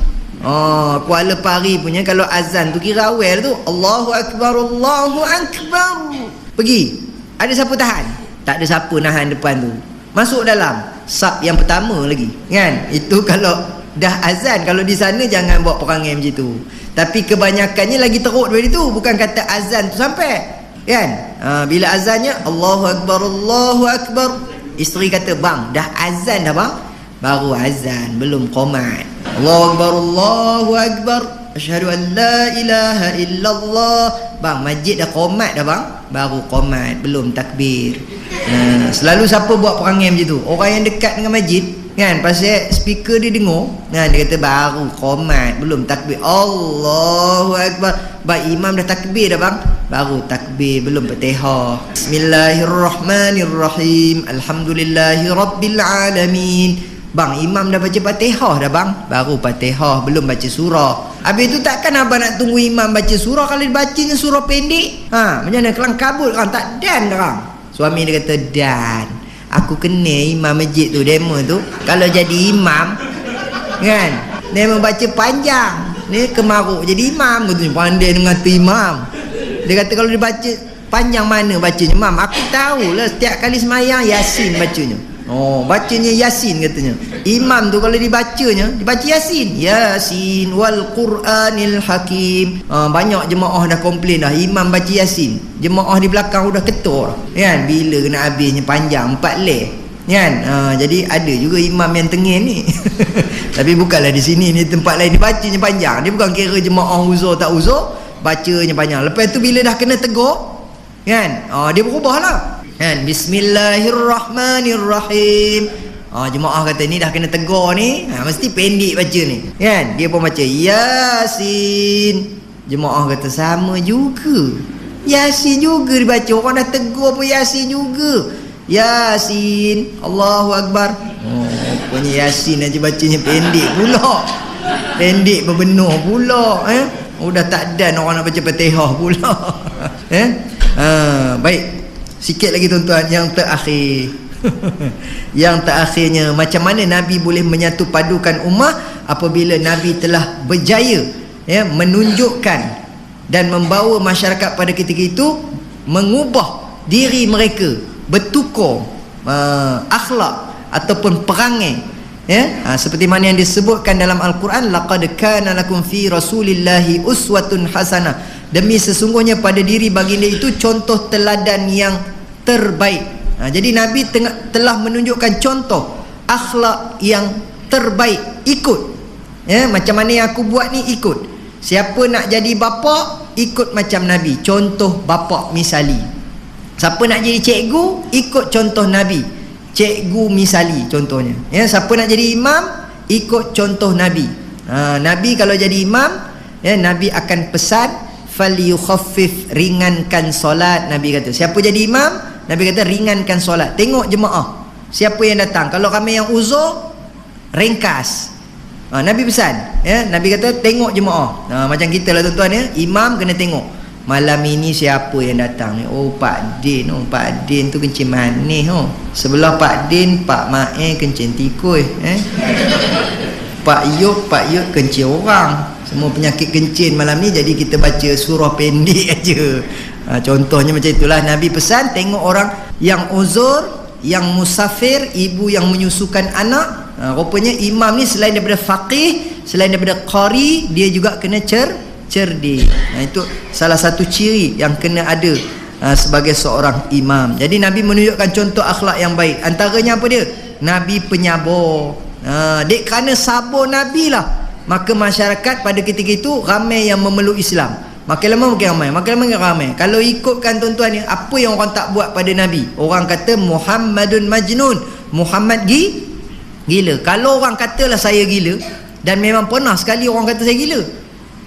Kuala Pari punya kalau azan tu kira awal tu Allahu Akbar, Allahu Akbar. Pergi, ada siapa tahan? Tak ada siapa nahan depan tu. Masuk dalam sab yang pertama lagi kan. Itu kalau dah azan. Kalau di sana jangan buat perangai macam tu. Tapi kebanyakannya lagi teruk daripada itu. Bukan kata azan tu sampai kan. Bila azannya Allahu Akbar, Allahu Akbar, isteri kata bang dah azan dah bang. Baru azan, belum qomat. Allahu Akbar, Allahu Akbar, asyhadu an la ilaha illallah. Bang masjid dah qomat dah bang. Baru qomat, belum takbir. Selalu siapa buat perangai macam tu? Orang yang dekat dengan masjid kan, pasal speaker dia dengar dia kata baru qomat, belum takbir. Allahu Akbar. Baik imam dah takbir dah bang, baru takbir, belum Fatihah. Bismillahirrahmanirrahim, alhamdulillahi rabbil alamin. Bang imam dah baca Fatihah dah bang, baru Fatihah, belum baca surah. Habis tu takkan abang nak tunggu imam baca surah, kalau dia bacanya surah pendek macam mana, kelang kabut kan, tak dan dah. Suami dia kata, dan aku kena imam masjid tu, demo tu kalau jadi imam kan, demo baca panjang ni kemaruk jadi imam tu, pandai dengan tu imam. Dia kata kalau dia baca panjang mana bacanya? Mam, aku tahulah setiap kali semayang Yasin bacanya. Oh, bacanya Yasin katanya. Imam tu kalau dibacanya, dibaca Yasin. Yasin wal Quranil Hakim. Banyak jemaah dah komplain dah, imam baca Yasin. Jemaah di belakang dah ketur. Kan? Bila kena habisnya panjang 4 leh. Kan? Jadi ada juga imam yang tengil ni. Tapi bukanlah di sini, ni tempat lain dibacanya panjang. Dia bukan kira jemaah uzur tak uzur, bacanya panjang. Lepas tu bila dah kena tegur, kan? Dia berubahlah. Kan? Bismillahirrahmanirrahim. Jemaah kata ni dah kena tegur ni, mesti pendek baca ni. Kan? Dia pun baca Yasin. Jemaah kata sama juga. Yasin juga dibaca. Orang dah tegur pun Yasin juga. Yasin. Allahu Akbar. Rupanya Yasin aja bacanya pendek pula. Pendek berbenuh pula. Udah tak dan orang nak baca Fatihah pula. Baik. Sikit lagi tuan-tuan, yang terakhir. Yang terakhirnya, macam mana Nabi boleh menyatu padukan ummah apabila Nabi telah berjaya menunjukkan dan membawa masyarakat pada ketika itu mengubah diri mereka, bertukar akhlak ataupun perangai, seperti mana yang disebutkan dalam Al-Quran, laqad kana lakum fi rasulillahi uswatun hasanah. Demi sesungguhnya pada diri baginda itu contoh teladan yang terbaik. Jadi Nabi telah menunjukkan contoh akhlak yang terbaik. Ikut macam mana yang aku buat ni, ikut. Siapa nak jadi bapa, ikut macam Nabi, contoh bapa misali. Siapa nak jadi cikgu, ikut contoh Nabi, cikgu misali contohnya. Siapa nak jadi imam, ikut contoh Nabi. Nabi kalau jadi imam, Nabi akan pesan falyukhaffif, ringankan solat. Nabi kata siapa jadi imam, Nabi kata ringankan solat. Tengok jemaah siapa yang datang, kalau ramai yang uzur, ringkas. Nabi pesan, Nabi kata tengok jemaah. Macam kita lah tuan-tuan, imam kena tengok malam ini siapa yang datang ni. Oh, Pak Din. Pak Din tu kencing manis. Sebelah Pak Din, Pak Mae kencing tikui. Pak Yop kencing orang. Semua penyakit kencing malam ni, jadi kita baca surah pendek aja. Contohnya macam itulah. Nabi pesan tengok orang yang uzur, yang musafir, ibu yang menyusukan anak. Rupanya imam ni selain daripada faqih, selain daripada qari, dia juga kena cerdik. Itu salah satu ciri yang kena ada sebagai seorang imam. Jadi Nabi menunjukkan contoh akhlak yang baik. Antaranya apa dia? Nabi penyabar. Dek kerana sabar Nabi lah, maka masyarakat pada ketika itu ramai yang memeluk Islam. Makin lama makin ramai, makin lama makin ramai. Kalau ikutkan tuan-tuan ni, apa yang orang tak buat pada Nabi? Orang kata Muhammadun majnun, Muhammad gila. Kalau orang katalah saya gila, dan memang pernah sekali orang kata saya gila,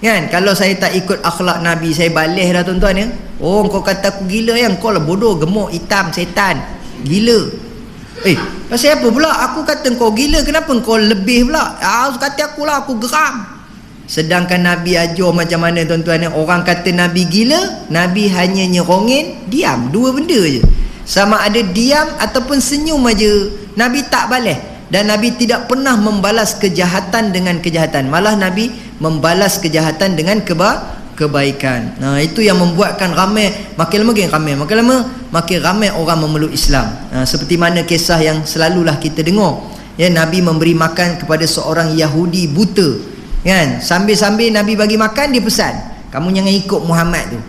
kan? Kalau saya tak ikut akhlak Nabi, saya balik dah tuan-tuan ya. Oh, kau kata aku gila ya, kau lah bodoh, gemuk, hitam, setan, gila. Pasal apa pula aku kata kau gila, kenapa kau lebih pula? Kata aku lah, aku geram. Sedangkan Nabi ajar macam mana tuan-tuan. Orang kata Nabi gila, Nabi hanya nyerongin, diam. Dua benda je, sama ada diam ataupun senyum aja. Nabi tak balas, dan Nabi tidak pernah membalas kejahatan dengan kejahatan. Malah Nabi membalas kejahatan dengan kebaikan. Itu yang membuatkan ramai, makin lama makin ramai orang memeluk Islam. Seperti mana kisah yang selalulah kita dengar, Nabi memberi makan kepada seorang Yahudi buta, kan? Sambil-sambil Nabi bagi makan, dia pesan, kamu jangan ikut Muhammad tu,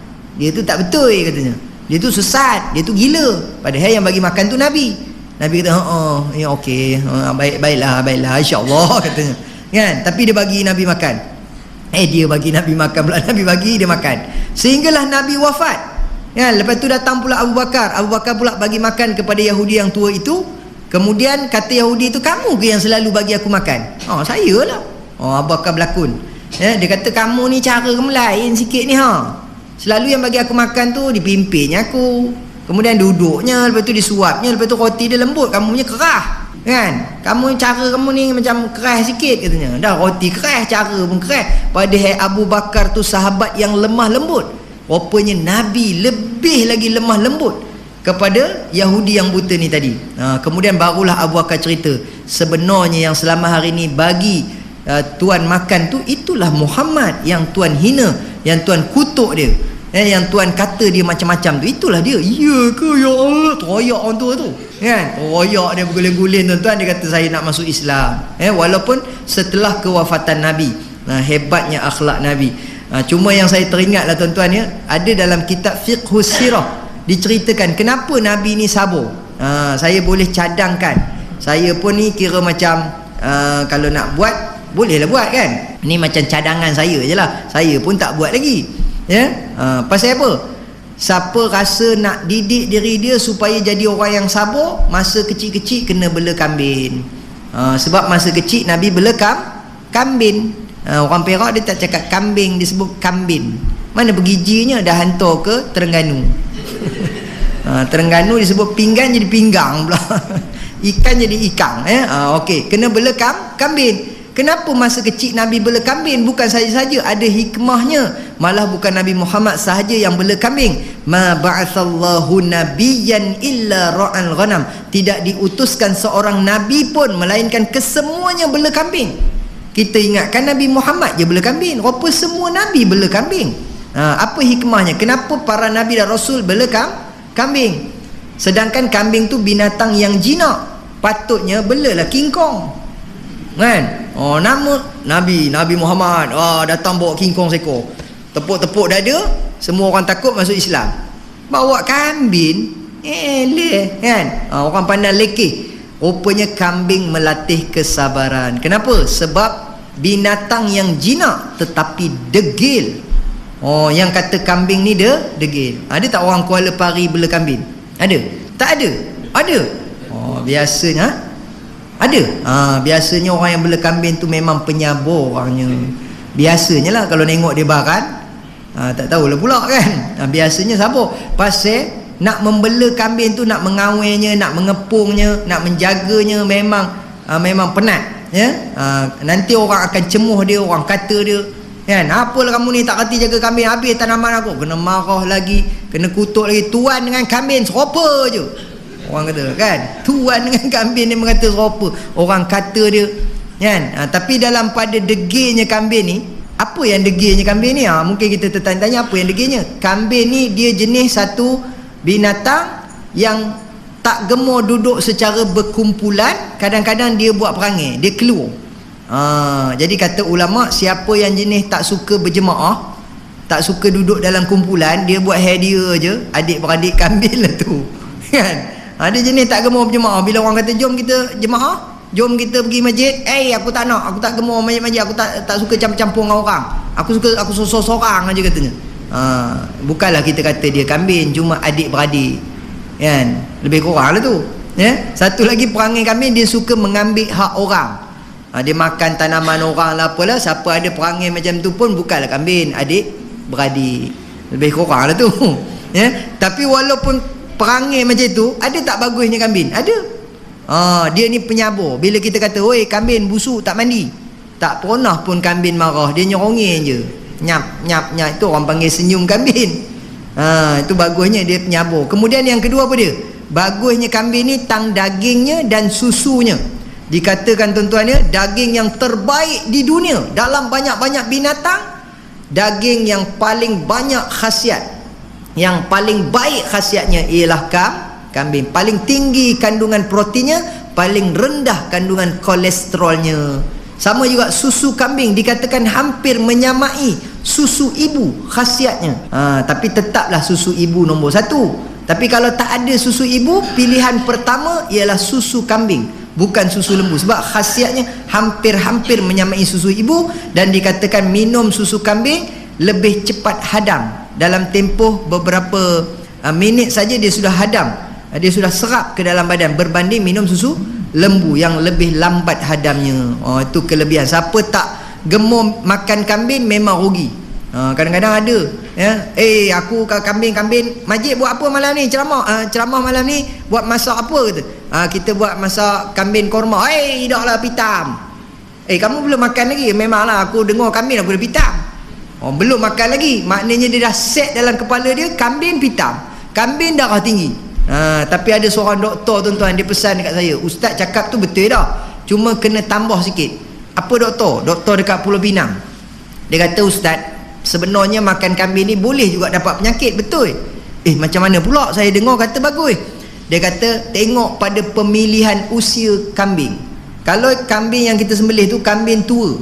dia tu tak betul katanya, dia tu sesat, dia tu gila. Padahal yang bagi makan tu Nabi. Nabi kata ya okey, baiklah insya-Allah katanya, kan? Tapi dia bagi Nabi makan. Dia bagi Nabi makan pula. Nabi bagi dia makan sehinggalah Nabi wafat, kan? Lepas tu datang pula Abu Bakar pula bagi makan kepada Yahudi yang tua itu. Kemudian kata Yahudi itu, kamu ke yang selalu bagi aku makan? Saya lah. Abu Bakar berlakon. Dia kata, kamu ni cara kamu lain sikit ni. Selalu yang bagi aku makan tu dipimpinnya aku, kemudian duduknya, lepas tu disuapnya, lepas tu roti dia lembut, kamu punya kerah, kan? Cara kamu ni macam keras sikit katanya. Dah roti keras, cara pun keras. Padahal Abu Bakar tu sahabat yang lemah lembut. Rupanya Nabi lebih lagi lemah lembut kepada Yahudi yang buta ni tadi. Kemudian barulah Abu Bakar cerita, sebenarnya yang selama hari ni bagi Tuan makan tu, itulah Muhammad yang Tuan hina, yang Tuan kutuk dia. yang tuan kata dia macam-macam tu, itulah dia. Ya ke ya Allah, teroyak orang tua tu kan, teroyak dia berguling-guling tuan-tuan, dia kata saya nak masuk Islam, walaupun setelah kewafatan Nabi. Hebatnya akhlak Nabi. Cuma yang saya teringatlah tuan-tuan ya, ada dalam kitab Fiqhus Sirah diceritakan kenapa Nabi ni sabar. Saya boleh cadangkan, saya pun ni kira macam kalau nak buat bolehlah buat kan, ni macam cadangan saya je lah, saya pun tak buat lagi ya. Pasal apa? Siapa rasa nak didik diri dia supaya jadi orang yang sabar, masa kecil-kecil kena bela kambing. Sebab masa kecil Nabi bela kambing. Orang Perak dia tak cakap kambing, dia sebut kambing. Mana bergijinya dah hantar ke Terengganu. Terengganu disebut pinggan jadi pinggang pula. Ikan jadi ikan. Okey, kena bela kambing. Kenapa masa kecil Nabi bela kambing? Bukan saja-saja, ada hikmahnya. Malah bukan Nabi Muhammad sahaja yang bela kambing. Ma ba'atsallahu nabiyyan illa ra'al ghanam. Tidak diutuskan seorang nabi pun melainkan kesemuanya bela kambing. Kita ingatkan Nabi Muhammad je bela kambing, rupa semua nabi bela kambing. Apa hikmahnya? Kenapa para nabi dan rasul bela kambing? Sedangkan kambing tu binatang yang jinak, patutnya belalah King Kong kan. Nama Nabi Muhammad, datang bawa King Kong seekor, tepuk-tepuk dada, semua orang takut masuk Islam. Bawa kambing kan. Orang pandang lekeh. Rupanya kambing melatih kesabaran. Kenapa? Sebab binatang yang jinak tetapi degil. Yang kata kambing ni degil. Ada tak orang Kuala Pari bela kambing? Ada? Tak ada? Ada? Biasanya ada. Biasanya orang yang bela kambing tu memang penyabar orangnya. Biasanya lah, kalau nengok dia baran, tak tahulah pula kan. Biasanya sabar. Pasal nak membela kambing tu, nak mengawalnya, nak mengepungnya, nak menjaganya, memang penat ya. Nanti orang akan cemuh dia, orang kata dia kan, apalah kamu ni tak reti jaga kambing, habis tanaman aku, kena marah lagi, kena kutuk lagi. Tuan dengan kambing serupa je, orang kata kan. Tuan dengan kambing ni mengata serupa, orang kata dia kan. Tapi dalam pada degilnya kambing ni, apa yang degilnya kambing ni? Mungkin kita tertanya-tanya apa yang degilnya. Kambing ni dia jenis satu binatang yang tak gemar duduk secara berkumpulan. Kadang-kadang dia buat perangai, dia keluar. Jadi kata ulama, siapa yang jenis tak suka berjemaah, tak suka duduk dalam kumpulan, dia buat hadiah je, adik-beradik kambing lah tu kan. Dia jenis tak gemar berjemaah. Bila orang kata jom kita jemaah, jom kita pergi masjid, aku tak nak, aku tak gemar masjid-masjid, aku tak suka campur-campur dengan orang, aku sorang aja katanya. Bukanlah kita kata dia kambing, cuma adik-beradik kan, lebih kurang lah tu ya. Satu lagi perangai kambing, dia suka mengambil hak orang. Dia makan tanaman orang lah apalah. Siapa ada perangai macam tu pun bukanlah kambing, adik-beradik, lebih kurang lah tu ya. Tapi walaupun perangai macam tu, ada tak bagusnya kambing? Ada. Dia ni penyabar. Bila kita kata, oi kambing busuk tak mandi, tak pernah pun kambing marah, dia nyerongin je, nyap nyap nyap. Itu orang panggil senyum kambing. Itu bagusnya dia penyabar. Kemudian yang kedua apa dia? Bagusnya kambing ni tang dagingnya dan susunya. Dikatakan tuan-tuan ya, daging yang terbaik di dunia dalam banyak-banyak binatang, daging yang paling banyak khasiat, yang paling baik khasiatnya ialah kambing. Paling tinggi kandungan proteinnya, paling rendah kandungan kolesterolnya. Sama juga susu kambing, dikatakan hampir menyamai susu ibu khasiatnya. Tapi tetaplah susu ibu nombor satu. Tapi kalau tak ada susu ibu, pilihan pertama ialah susu kambing, bukan susu lembu. Sebab khasiatnya hampir-hampir menyamai susu ibu. Dan dikatakan minum susu kambing lebih cepat hadam. Dalam tempoh beberapa minit saja dia sudah hadam, dia sudah serap ke dalam badan, berbanding minum susu lembu yang lebih lambat hadamnya. Itu kelebihan. Siapa tak gemar makan kambing memang rugi. Kadang-kadang ada ya, aku kambing masjid buat apa malam ni, ceramah malam ni buat masak apa kata. Kita buat masak kambing korma. Idaklah pitam. Kamu belum makan lagi. Memanglah aku dengar kambing aku dah pitam. Belum makan lagi. Maknanya dia dah set dalam kepala dia, kambing pitam, kambing darah tinggi. Tapi ada seorang doktor tuan-tuan, dia pesan dekat saya, ustaz cakap tu betul dah, cuma kena tambah sikit. Apa doktor? Doktor dekat Pulau Pinang. Dia kata, ustaz, Sebenarnya makan kambing ni boleh juga dapat penyakit, betul. Macam mana pula saya dengar kata bagus. Dia kata tengok pada pemilihan usia kambing. Kalau kambing yang kita sembelih tu kambing tua,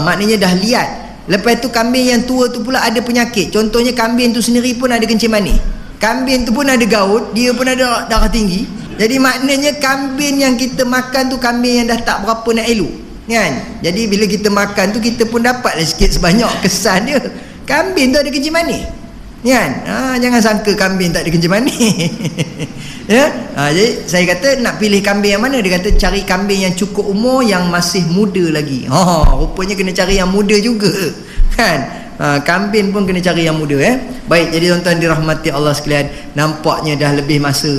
maknanya dah liat. Lepas tu kambing yang tua tu pula ada penyakit. Contohnya kambing tu sendiri pun ada kencing manis, kambing tu pun ada gaut, dia pun ada darah tinggi. Jadi maknanya kambing yang kita makan tu kambing yang dah tak berapa nak elok, kan? Jadi bila kita makan tu kita pun dapatlah sikit sebanyak kesan dia. Kambing tu ada kencing manis, kan? Jangan sangka kambing tak ada kencing manis. Ya? Jadi saya kata nak pilih kambing yang mana? Dia kata cari kambing yang cukup umur, yang masih muda lagi. Rupanya kena cari yang muda juga, kan? Kambing pun kena cari yang muda. Baik, jadi tuan-tuan dirahmati Allah sekalian, nampaknya dah lebih masa.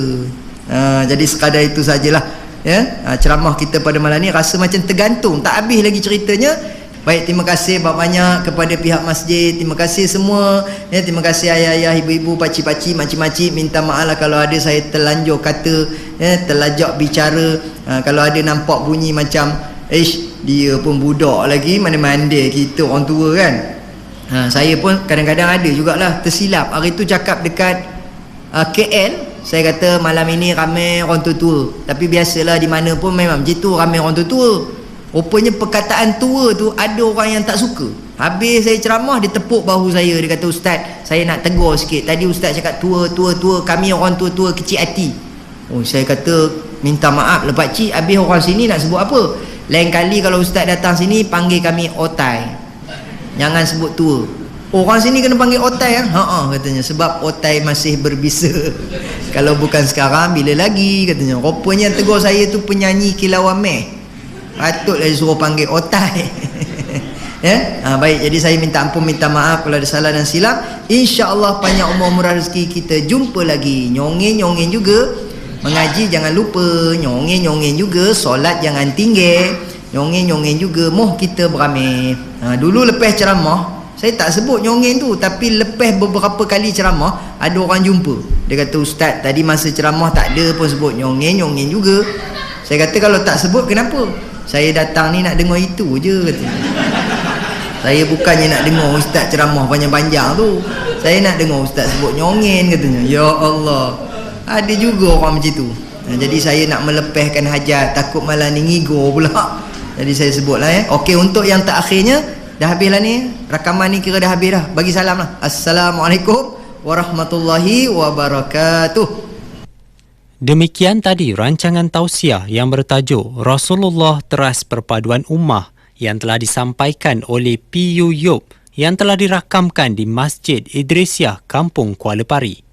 Jadi sekadar itu sajalah, ceramah kita pada malam ni. Rasa macam tergantung, tak habis lagi ceritanya. Baik, terima kasih banyak kepada pihak masjid. Terima kasih semua, terima kasih ayah-ayah, ibu-ibu, pakcik-pakcik, makcik-makcik. Minta maaf lah kalau ada saya terlanjur kata, terlajak bicara. Kalau ada nampak bunyi macam dia pun budak lagi, mana mandai kita orang tua, kan? Saya pun kadang-kadang ada jugalah tersilap. Hari tu cakap dekat KL, saya kata malam ini ramai orang tua-tua. Tapi biasalah di mana pun memang macam tu, ramai orang tua-tua. Rupanya perkataan tua tu ada orang yang tak suka. Habis saya ceramah, dia tepuk bahu saya. Dia kata, "Ustaz, saya nak tegur sikit. Tadi Ustaz cakap tua, kami orang tua-tua kecil hati." Saya kata, minta maaf lah pakcik, habis orang sini nak sebut apa? Lain kali kalau Ustaz datang sini, panggil kami otai, jangan sebut tua. Orang sini kena panggil otai, katanya, sebab otai masih berbisa. Kalau bukan sekarang, bila lagi, katanya. Rupanya yang tegur saya tu penyanyi Kilauan Meh, patutlah disuruh panggil otai. Baik, jadi saya minta ampun, minta maaf kalau ada salah dan silap. InsyaAllah panjang umur murah rezeki, kita jumpa lagi. Nyongeng-nyongeng juga, mengaji jangan lupa. Nyongeng-nyongeng juga, solat jangan tinggal. Nyongeng-nyongeng juga, kita beramai. Dulu lepas ceramah saya tak sebut nyongeng tu, tapi lepas beberapa kali ceramah ada orang jumpa. Dia kata, "Ustaz, tadi masa ceramah tak ada pun sebut nyongeng-nyongeng juga." Saya kata, "Kalau tak sebut kenapa?" "Saya datang ni nak dengar itu je," katanya. "Saya bukannya nak dengar Ustaz ceramah panjang-panjang tu. Saya nak dengar Ustaz sebut nyongeng," katanya. Ya Allah, ada juga orang macam tu. Jadi saya nak melepaskan hajat, takut malah ni ngigo pula. Jadi saya sebutlah. Okey, untuk yang terakhirnya, dah habis lah ni. Rakaman ni kira dah habis dah. Bagi salam lah. Assalamualaikum warahmatullahi wabarakatuh. Demikian tadi rancangan tausiah yang bertajuk Rasulullah Teras Perpaduan Ummah yang telah disampaikan oleh PU Yop yang telah dirakamkan di Masjid Idrisiah, Kampung Kuala Pari.